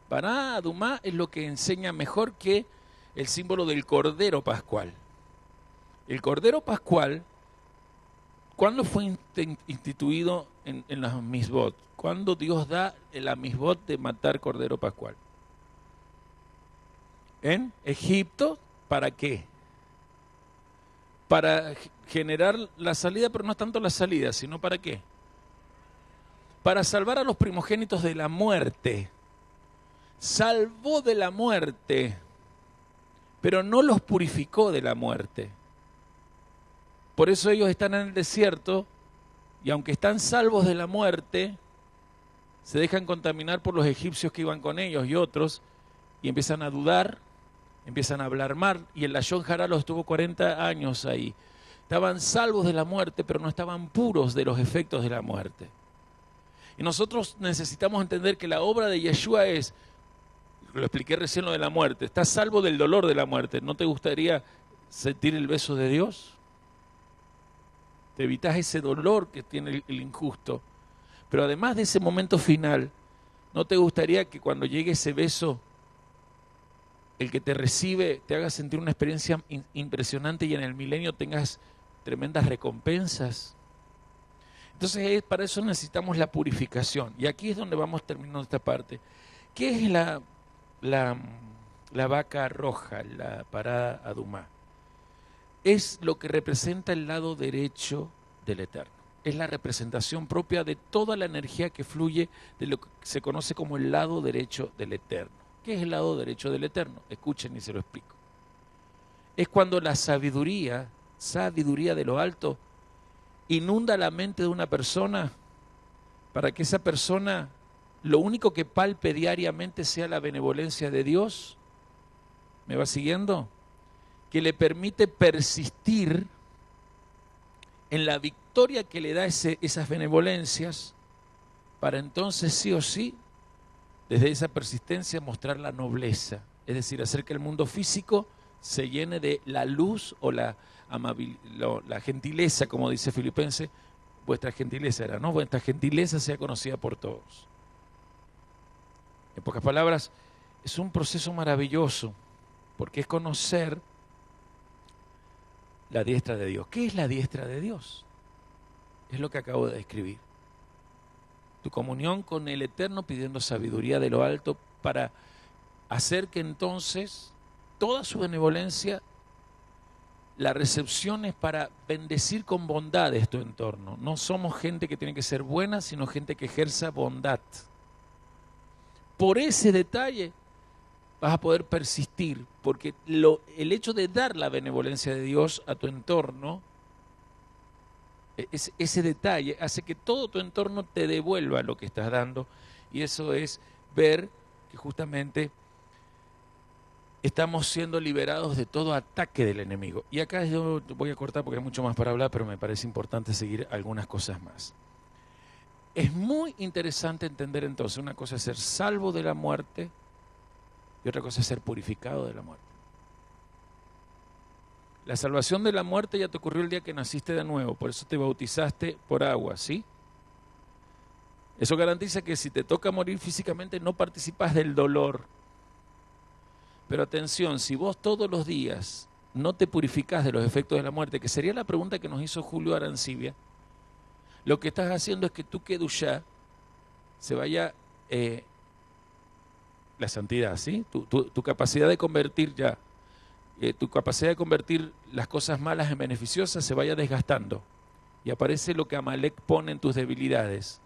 Bará Adumá es lo que enseña mejor que el símbolo del Cordero Pascual. El Cordero Pascual, ¿cuándo fue instituido en las misbot? ¿Cuándo Dios da la misbot de matar Cordero Pascual? En Egipto, ¿para qué? Para generar la salida, pero no tanto la salida, sino ¿para qué? Para salvar a los primogénitos de la muerte. Salvó de la muerte, pero no los purificó de la muerte. Por eso ellos están en el desierto y aunque están salvos de la muerte, se dejan contaminar por los egipcios que iban con ellos y otros y empiezan a dudar, empiezan a hablar mal, y el Lashon Hará los estuvo 40 años ahí. Estaban salvos de la muerte, pero no estaban puros de los efectos de la muerte. Y nosotros necesitamos entender que la obra de Yeshua es, lo expliqué recién lo de la muerte, estás salvo del dolor de la muerte. ¿No te gustaría sentir el beso de Dios? Te evitas ese dolor que tiene el injusto. Pero además de ese momento final, ¿no te gustaría que cuando llegue ese beso, el que te recibe te haga sentir una experiencia impresionante y en el milenio tengas tremendas recompensas? Entonces para eso necesitamos la purificación. Y aquí es donde vamos terminando esta parte. ¿Qué es la vaca roja, la parada Adumá? Es lo que representa el lado derecho del Eterno. Es la representación propia de toda la energía que fluye de lo que se conoce como el lado derecho del Eterno. ¿Qué es el lado derecho del Eterno? Escuchen y se lo explico. Es cuando la sabiduría de lo alto, inunda la mente de una persona para que esa persona lo único que palpe diariamente sea la benevolencia de Dios. ¿Me va siguiendo? Que le permite persistir en la victoria que le da esas benevolencias, para entonces sí o sí, desde esa persistencia, mostrar la nobleza, es decir, hacer que el mundo físico se llene de la luz o la gentileza, como dice Filipenses. Vuestra gentileza era, ¿no? Vuestra gentileza sea conocida por todos. En pocas palabras, es un proceso maravilloso, porque es conocer la diestra de Dios. ¿Qué es la diestra de Dios? Es lo que acabo de describir. Tu comunión con el Eterno pidiendo sabiduría de lo alto para hacer que entonces toda su benevolencia la recepciones para bendecir con bondades tu entorno. No somos gente que tiene que ser buena, sino gente que ejerza bondad. Por ese detalle vas a poder persistir, porque el hecho de dar la benevolencia de Dios a tu entorno, ese detalle hace que todo tu entorno te devuelva lo que estás dando, y eso es ver que justamente estamos siendo liberados de todo ataque del enemigo. Y acá yo voy a cortar porque hay mucho más para hablar, pero me parece importante seguir algunas cosas más. Es muy interesante entender entonces, una cosa es ser salvo de la muerte y otra cosa es ser purificado de la muerte. La salvación de la muerte ya te ocurrió el día que naciste de nuevo, por eso te bautizaste por agua, ¿sí? Eso garantiza que si te toca morir físicamente no participas del dolor. Pero atención, si vos todos los días no te purificás de los efectos de la muerte, que sería la pregunta que nos hizo Julio Arancibia, lo que estás haciendo es que tu kedushá se vaya, la santidad, ¿sí? Tu capacidad de convertir tu capacidad de convertir las cosas malas en beneficiosas se vaya desgastando. Y aparece lo que Amalek pone en tus debilidades.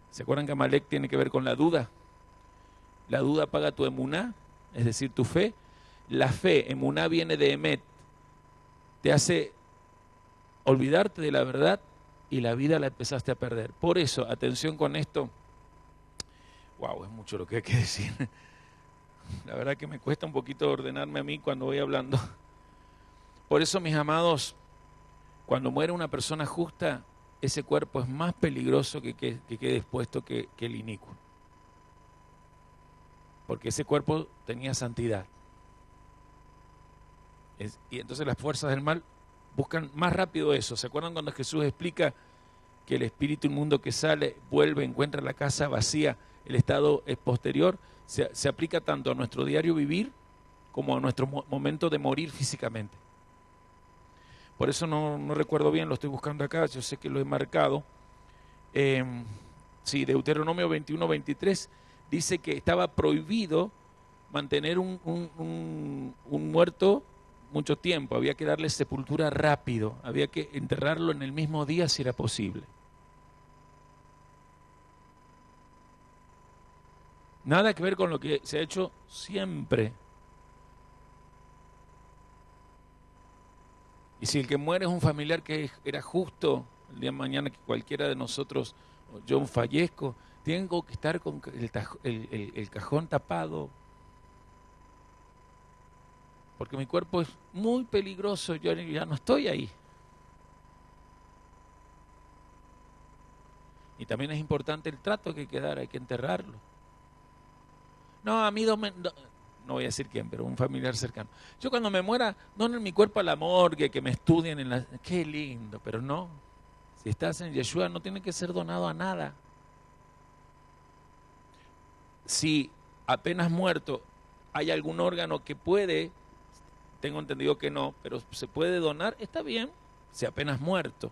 ¿Se acuerdan que Amalek tiene que ver con la duda? La duda apaga tu emuná, es decir, tu fe. La fe, emuná viene de emet, te hace olvidarte de la verdad y la vida la empezaste a perder. Por eso, atención con esto. Wow, es mucho lo que hay que decir. La verdad que me cuesta un poquito ordenarme a mí cuando voy hablando. Por eso, mis amados, cuando muere una persona justa, ese cuerpo es más peligroso que quede expuesto que el inicuo. Porque ese cuerpo tenía santidad. Y entonces las fuerzas del mal buscan más rápido eso. ¿Se acuerdan cuando Jesús explica que el espíritu inmundo que sale, vuelve, encuentra la casa vacía? El estado posterior se aplica tanto a nuestro diario vivir como a nuestro momento de morir físicamente. Por eso no recuerdo bien, lo estoy buscando acá, yo sé que lo he marcado. Sí, Deuteronomio 21-23 dice que estaba prohibido mantener un muerto mucho tiempo, había que darle sepultura rápido, había que enterrarlo en el mismo día si era posible. Nada que ver con lo que se ha hecho siempre. Y si el que muere es un familiar que era justo, el día de mañana que cualquiera de nosotros, yo fallezco, tengo que estar con el cajón tapado. Porque mi cuerpo es muy peligroso, yo ya no estoy ahí. Y también es importante el trato que hay que dar, hay que enterrarlo. No, a mí no voy a decir quién, pero un familiar cercano. Yo cuando me muera, donen mi cuerpo a la morgue, que me estudien en la... Qué lindo, pero no. Si estás en Yeshua no tiene que ser donado a nada. Si apenas muerto hay algún órgano que puede, tengo entendido que no, pero se puede donar, está bien, si apenas muerto.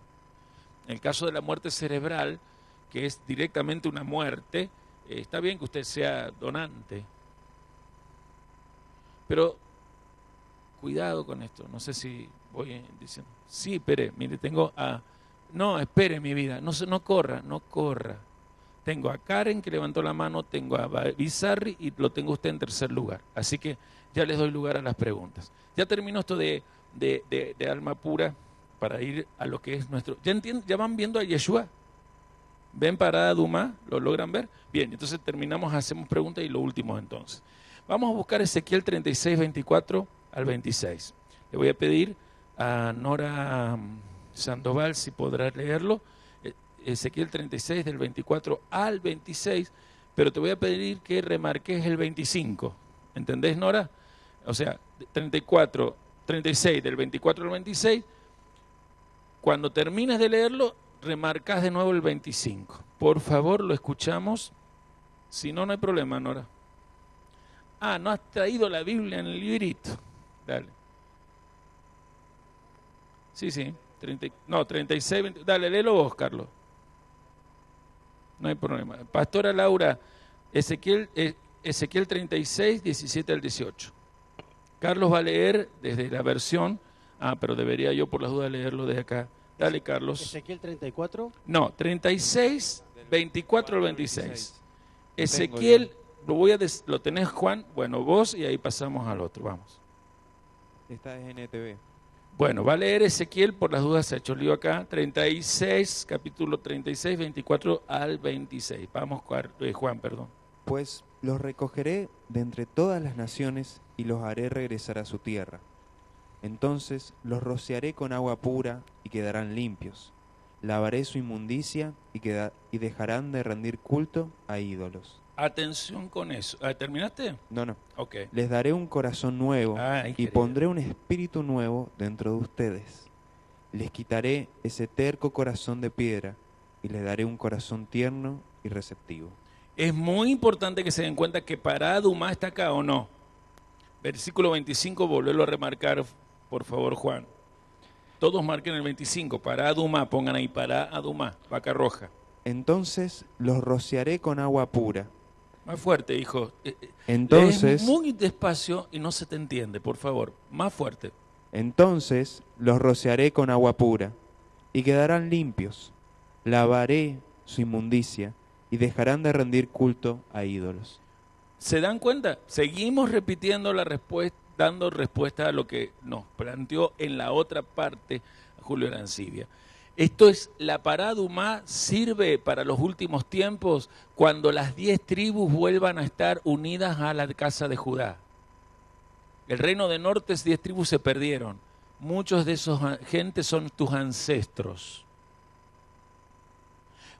En el caso de la muerte cerebral, que es directamente una muerte, está bien que usted sea donante. Pero cuidado con esto, no sé si voy diciendo. Sí, espere, mire, tengo a... No, espere mi vida, no corra. Tengo a Karen que levantó la mano, tengo a Bizarri y lo tengo usted en tercer lugar. Así que ya les doy lugar a las preguntas. Ya terminó esto de alma pura para ir a lo que es nuestro... ¿Ya van viendo a Yeshua? ¿Ven Parada Duma? ¿Lo logran ver? Bien, entonces terminamos, hacemos preguntas y lo último entonces. Vamos a buscar Ezequiel 36, 24 al 26. Le voy a pedir a Nora Sandoval si podrá leerlo. Ezequiel 36 del 24 al 26, pero te voy a pedir que remarques el 25. ¿Entendés, Nora? O sea, 36 del 24 al 26. Cuando termines de leerlo, remarcas de nuevo el 25. Por favor, lo escuchamos. Si no, no hay problema, Nora. Ah, no has traído la Biblia en el librito. Dale. Sí. 36, 20. Dale, léelo vos, Carlos. No hay problema. Pastora Laura, Ezequiel 36, 17 al 18. Carlos va a leer desde la versión. Pero debería yo por las dudas leerlo desde acá. Dale, Carlos. Ezequiel 34. No, 36, 24 al 26. Ezequiel, lo tenés, Juan. Bueno, vos y ahí pasamos al otro. Vamos. Esta es NTV. Bueno, va a leer Ezequiel, por las dudas se ha hecho lío acá, 36, capítulo 36, 24 al 26. Vamos, Juan, perdón. Pues los recogeré de entre todas las naciones y los haré regresar a su tierra. Entonces los rociaré con agua pura y quedarán limpios. Lavaré su inmundicia y dejarán de rendir culto a ídolos. Atención con eso. ¿Terminaste? No. Ok. Les daré un corazón nuevo y querido. pondré un espíritu nuevo dentro de ustedes. Les quitaré ese terco corazón de piedra y les daré un corazón tierno y receptivo. Es muy importante que se den cuenta que Pará Duma está acá o no. Versículo 25, volverlo a remarcar, por favor, Juan. Todos marquen el 25, Pará Duma, pongan ahí Pará Duma, vaca roja. Entonces los rociaré con agua pura. Más fuerte, hijo. Entonces, muy despacio y no se te entiende, por favor. Más fuerte. Entonces los rociaré con agua pura y quedarán limpios. Lavaré su inmundicia y dejarán de rendir culto a ídolos. ¿Se dan cuenta? Seguimos repitiendo la respuesta, dando respuesta a lo que nos planteó en la otra parte Julio Arancibia. Esto es, la Paradumá sirve para los últimos tiempos cuando las 10 tribus vuelvan a estar unidas a la casa de Judá. El reino de norte, 10 tribus se perdieron. Muchos de esos gente son tus ancestros.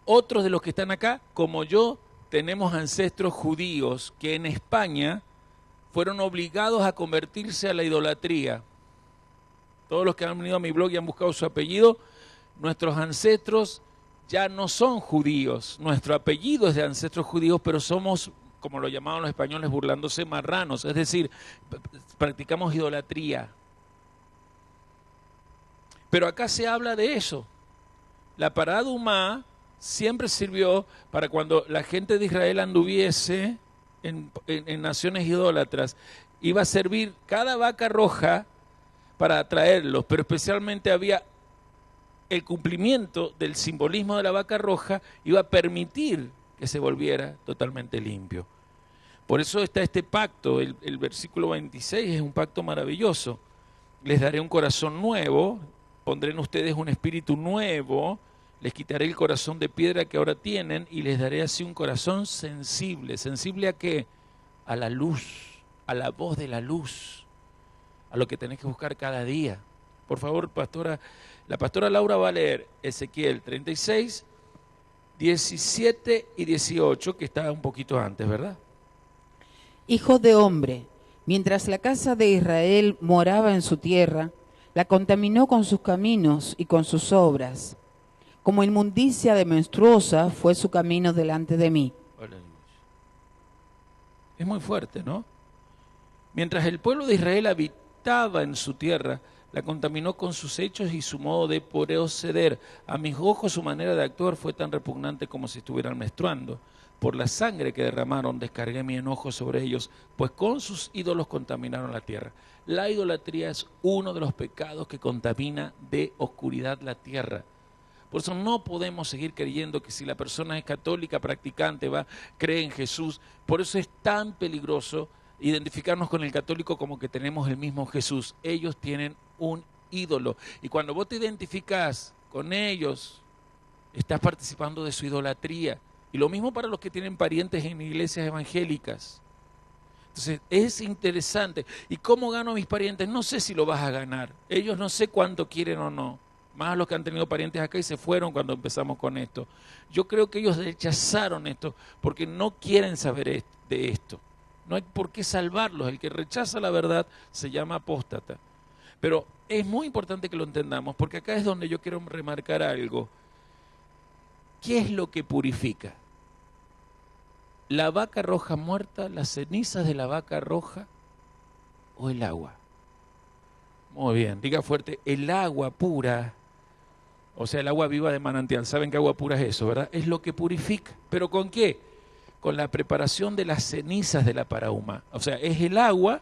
Otros de los que están acá, como yo, tenemos ancestros judíos que en España fueron obligados a convertirse a la idolatría. Todos los que han venido a mi blog y han buscado su apellido, nuestros ancestros ya no son judíos. Nuestro apellido es de ancestros judíos, pero somos, como lo llamaban los españoles burlándose, marranos. Es decir, practicamos idolatría. Pero acá se habla de eso. La Paradumá siempre sirvió para cuando la gente de Israel anduviese en naciones idólatras. Iba a servir cada vaca roja para atraerlos, pero especialmente había el cumplimiento del simbolismo de la vaca roja, iba a permitir que se volviera totalmente limpio. Por eso está este pacto, el versículo 26 es un pacto maravilloso. Les daré un corazón nuevo, pondré en ustedes un espíritu nuevo, les quitaré el corazón de piedra que ahora tienen y les daré así un corazón sensible. ¿Sensible a qué? A la luz, a la voz de la luz, a lo que tenés que buscar cada día. Por favor, pastora, la pastora Laura va a leer Ezequiel 36, 17 y 18, que está un poquito antes, ¿verdad? Hijo de hombre, mientras la casa de Israel moraba en su tierra, la contaminó con sus caminos y con sus obras. Como inmundicia de menstruosa fue su camino delante de mí. Es muy fuerte, ¿no? Mientras el pueblo de Israel habitaba en su tierra, la contaminó con sus hechos y su modo de proceder. A mis ojos su manera de actuar fue tan repugnante como si estuvieran menstruando. Por la sangre que derramaron descargué mi enojo sobre ellos, pues con sus ídolos contaminaron la tierra. La idolatría es uno de los pecados que contamina de oscuridad la tierra. Por eso no podemos seguir creyendo que si la persona es católica, practicante, cree en Jesús. Por eso es tan peligroso identificarnos con el católico como que tenemos el mismo Jesús. Ellos tienen un ídolo. Y cuando vos te identificás con ellos, estás participando de su idolatría. Y lo mismo para los que tienen parientes en iglesias evangélicas. Entonces, es interesante. ¿Y cómo gano a mis parientes? No sé si lo vas a ganar. Ellos no sé cuánto quieren o no. Más los que han tenido parientes acá y se fueron cuando empezamos con esto. Yo creo que ellos rechazaron esto porque no quieren saber de esto. No hay por qué salvarlos. El que rechaza la verdad se llama apóstata. Pero es muy importante que lo entendamos porque acá es donde yo quiero remarcar algo. ¿Qué es lo que purifica? ¿La vaca roja muerta, las cenizas de la vaca roja o el agua? Muy bien, diga fuerte, el agua pura, o sea, el agua viva de manantial. ¿Saben qué agua pura es eso, verdad? Es lo que purifica. ¿Pero con qué? Con la preparación de las cenizas de la Paradumá. O sea, es el agua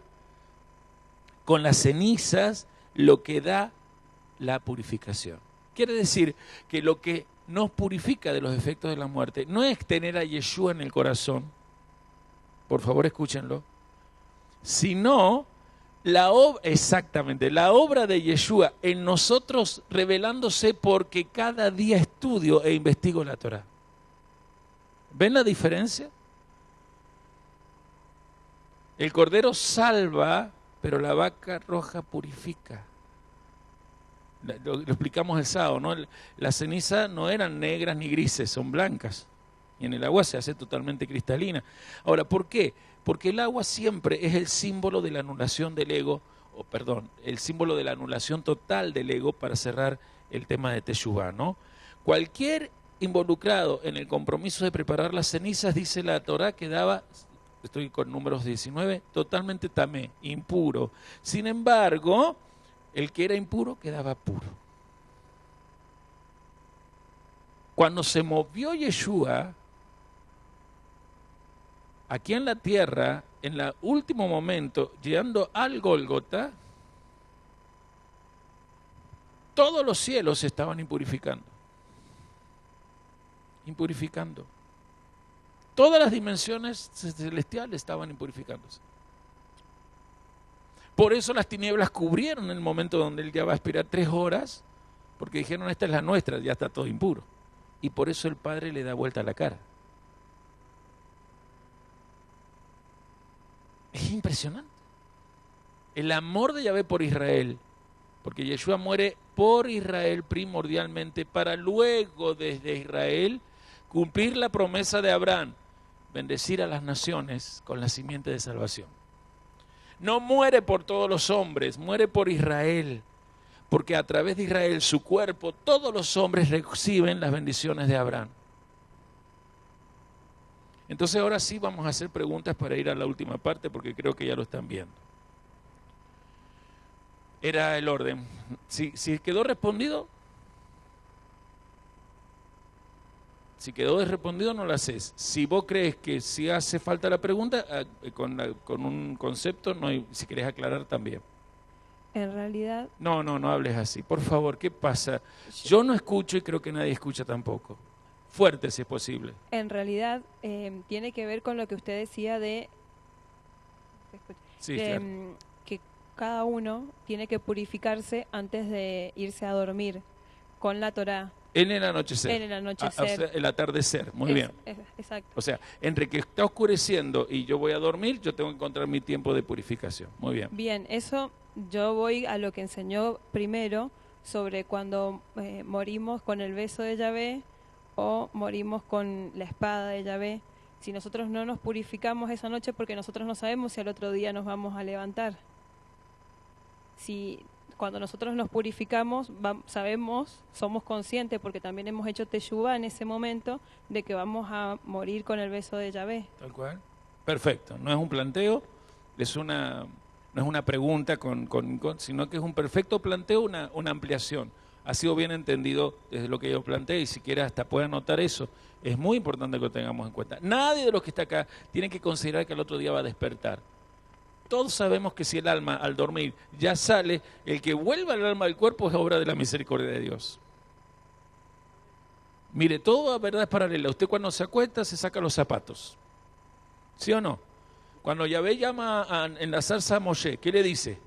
con las cenizas lo que da la purificación. Quiere decir que lo que nos purifica de los efectos de la muerte no es tener a Yeshua en el corazón, por favor escúchenlo, sino la obra de Yeshua en nosotros revelándose porque cada día estudio e investigo la Torah. ¿Ven la diferencia? El cordero salva, pero la vaca roja purifica. Lo explicamos el sábado, ¿no? Las cenizas no eran negras ni grises, son blancas. Y en el agua se hace totalmente cristalina. Ahora, ¿por qué? Porque el agua siempre es el símbolo de la anulación del ego, el símbolo de la anulación total del ego para cerrar el tema de Teshuvá, ¿no? Cualquier involucrado en el compromiso de preparar las cenizas, dice la Torá, quedaba, estoy con números 19, totalmente tamé, impuro. Sin embargo, el que era impuro quedaba puro. Cuando se movió Yeshua aquí en la tierra, en el último momento, llegando al Gólgota, todos los cielos se estaban impurificando. Todas las dimensiones celestiales estaban impurificándose. Por eso las tinieblas cubrieron el momento donde él ya va a expirar 3 horas porque dijeron, esta es la nuestra, ya está todo impuro. Y por eso el Padre le da vuelta a la cara. Es impresionante. El amor de Yahvé por Israel, porque Yeshua muere por Israel primordialmente, para luego desde Israel cumplir la promesa de Abraham, bendecir a las naciones con la simiente de salvación. No muere por todos los hombres, muere por Israel, porque a través de Israel, su cuerpo, todos los hombres reciben las bendiciones de Abraham. Entonces ahora sí vamos a hacer preguntas para ir a la última parte, porque creo que ya lo están viendo. Era el orden. Si quedó respondido, no lo haces. Si vos crees que si hace falta la pregunta, con un concepto, no hay, si querés aclarar también. En realidad... No hables así. Por favor, ¿qué pasa? Yo no escucho y creo que nadie escucha tampoco. Fuerte, si es posible. En realidad, tiene que ver con lo que usted decía de... Sí, claro. Que cada uno tiene que purificarse antes de irse a dormir con la Torá. En el anochecer. En el anochecer. O sea, el atardecer, muy bien. Exacto. O sea, entre que está oscureciendo y yo voy a dormir, yo tengo que encontrar mi tiempo de purificación. Muy bien. Bien, eso yo voy a lo que enseñó primero sobre cuando morimos con el beso de Yahvé o morimos con la espada de Yahvé. Si nosotros no nos purificamos esa noche, porque nosotros no sabemos si al otro día nos vamos a levantar. Si cuando nosotros nos purificamos, sabemos, somos conscientes, porque también hemos hecho teshuvá en ese momento, de que vamos a morir con el beso de Yahvé. Tal cual. Perfecto. No es un planteo, no es una pregunta, sino que es un perfecto planteo, una ampliación. Ha sido bien entendido desde lo que yo planteé, y si quiere hasta puede anotar eso. Es muy importante que lo tengamos en cuenta. Nadie de los que está acá tiene que considerar que el otro día va a despertar. Todos sabemos que si el alma al dormir ya sale, el que vuelva el alma al cuerpo es obra de la misericordia de Dios. Mire, toda verdad es paralela. Usted cuando se acuesta se saca los zapatos. ¿Sí o no? Cuando Yahvé llama a enlazarse a Moshe, ¿qué le dice?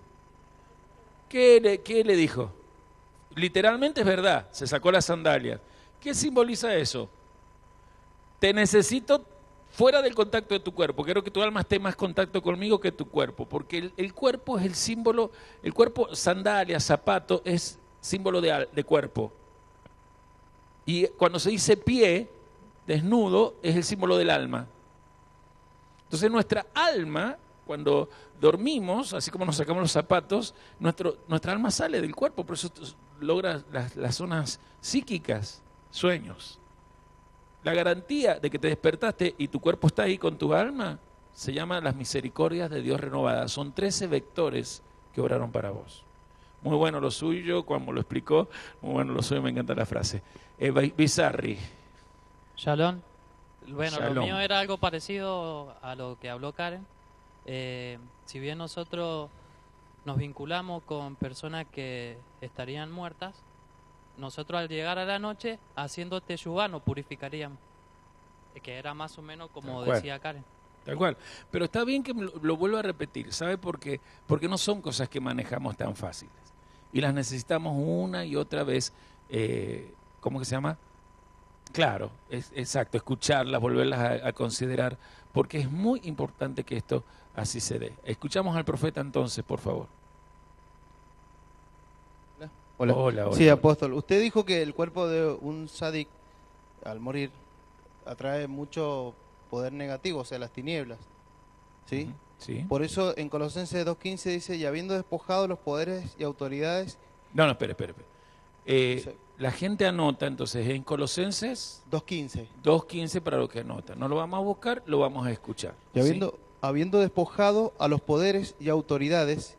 ¿Qué le dijo? Literalmente es verdad, se sacó las sandalias. ¿Qué simboliza eso? Te necesito fuera del contacto de tu cuerpo. Quiero que tu alma esté más en contacto conmigo que tu cuerpo, porque el cuerpo es el símbolo, el cuerpo, sandalia, zapato, es símbolo de cuerpo. Y cuando se dice pie, desnudo, es el símbolo del alma. Entonces nuestra alma, cuando dormimos, así como nos sacamos los zapatos, nuestra alma sale del cuerpo, por eso logra las zonas psíquicas, sueños. La garantía de que te despertaste y tu cuerpo está ahí con tu alma se llama las misericordias de Dios renovadas. Son 13 vectores que obraron para vos. Muy bueno lo suyo, como lo explicó, muy bueno lo suyo, me encanta la frase. Bizarri. Shalom. Bueno, Shalom. Lo mío era algo parecido a lo que habló Karen. Si bien nosotros nos vinculamos con personas que estarían muertas, nosotros al llegar a la noche, haciendo teshuvá, nos purificaríamos. Que era más o menos como decía Karen. Tal cual. Pero está bien que lo vuelva a repetir. ¿Sabe por qué? Porque no son cosas que manejamos tan fáciles. Y las necesitamos una y otra vez, ¿cómo que se llama? Claro, exacto, escucharlas, volverlas a considerar, porque es muy importante que esto así se dé. Escuchamos al profeta entonces, por favor. Hola. Sí, apóstol. Usted dijo que el cuerpo de un sádic, al morir, atrae mucho poder negativo, o sea, las tinieblas. ¿Sí? Uh-huh. Sí. Por eso en Colosenses 2.15 dice, y habiendo despojado los poderes y autoridades... No, espere. La gente anota, entonces, en Colosenses 2.15 para lo que anota. No lo vamos a buscar, lo vamos a escuchar. Y habiendo despojado a los poderes y autoridades,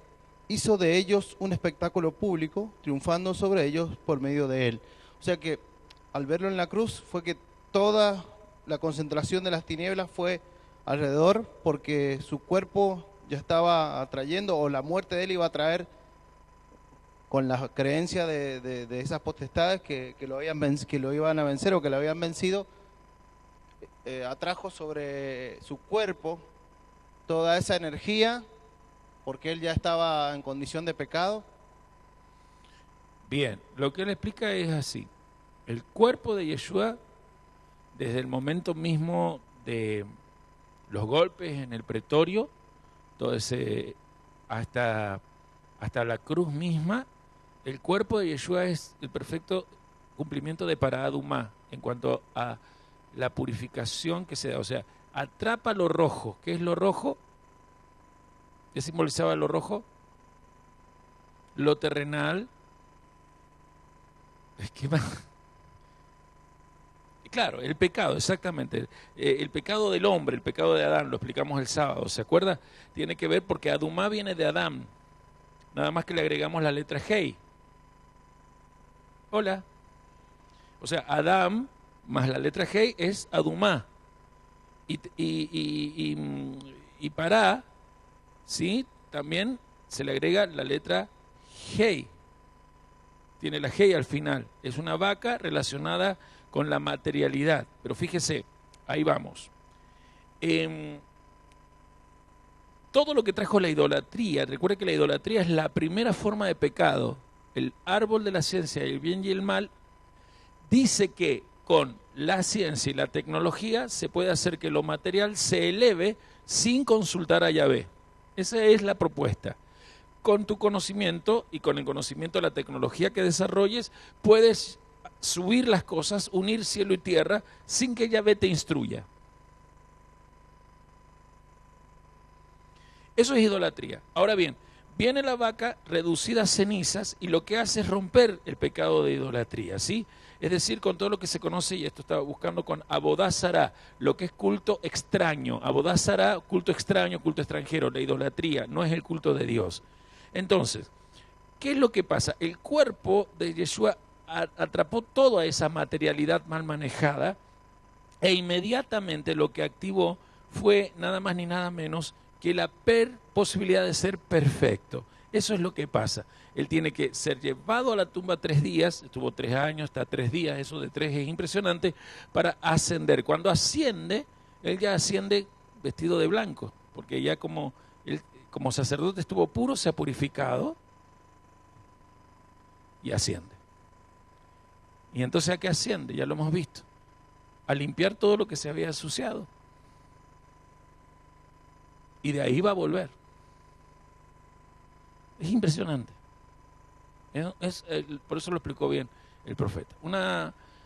hizo de ellos un espectáculo público, triunfando sobre ellos por medio de él. O sea que al verlo en la cruz fue que toda la concentración de las tinieblas fue alrededor, porque su cuerpo ya estaba atrayendo, o la muerte de él iba a traer, con la creencia de esas potestades que lo iban a vencer o que lo habían vencido, atrajo sobre su cuerpo toda esa energía, porque él ya estaba en condición de pecado. Bien, lo que él explica es así. El cuerpo de Yeshua, desde el momento mismo de los golpes en el pretorio, todo ese, hasta la cruz misma, el cuerpo de Yeshua es el perfecto cumplimiento de Paradumá en cuanto a la purificación que se da. O sea, atrapa lo rojo. ¿Qué es lo rojo? ¿Qué simbolizaba lo rojo? Lo terrenal. Es que claro, el pecado, exactamente. El pecado del hombre, el pecado de Adán, lo explicamos el sábado, ¿se acuerda? Tiene que ver porque Adumá viene de Adán. Nada más que le agregamos la letra Hei. Hola. O sea, Adán más la letra Hei es Adumá. Y para, ¿sí? También se le agrega la letra Hei. Tiene la Hei al final. Es una vaca relacionada con la materialidad. Pero fíjese, ahí vamos. Todo lo que trajo la idolatría, recuerde que la idolatría es la primera forma de pecado. El árbol de la ciencia, el bien y el mal, dice que con la ciencia y la tecnología se puede hacer que lo material se eleve sin consultar a Yahvé. Esa es la propuesta. Con tu conocimiento y con el conocimiento de la tecnología que desarrolles, puedes subir las cosas, unir cielo y tierra, sin que Yahvé te instruya. Eso es idolatría. Ahora bien, viene la vaca reducida a cenizas y lo que hace es romper el pecado de idolatría, ¿sí? Es decir, con todo lo que se conoce, y esto estaba buscando con Abodá Zará, lo que es culto extraño. Abodá Zará, culto extraño, culto extranjero, la idolatría, no es el culto de Dios. Entonces, ¿qué es lo que pasa? El cuerpo de Yeshua atrapó toda esa materialidad mal manejada e inmediatamente lo que activó fue nada más ni nada menos que la posibilidad de ser perfecto. Eso es lo que pasa. Él tiene que ser llevado a la tumba 3 días, estuvo 3 años, está 3 días, eso de 3 es impresionante, para ascender. Cuando asciende, él ya asciende vestido de blanco, porque ya como sacerdote estuvo puro, se ha purificado y asciende. Y entonces, ¿a qué asciende? Ya lo hemos visto. A limpiar todo lo que se había ensuciado. Y de ahí va a volver. Es impresionante. Por eso lo explicó bien el profeta. Una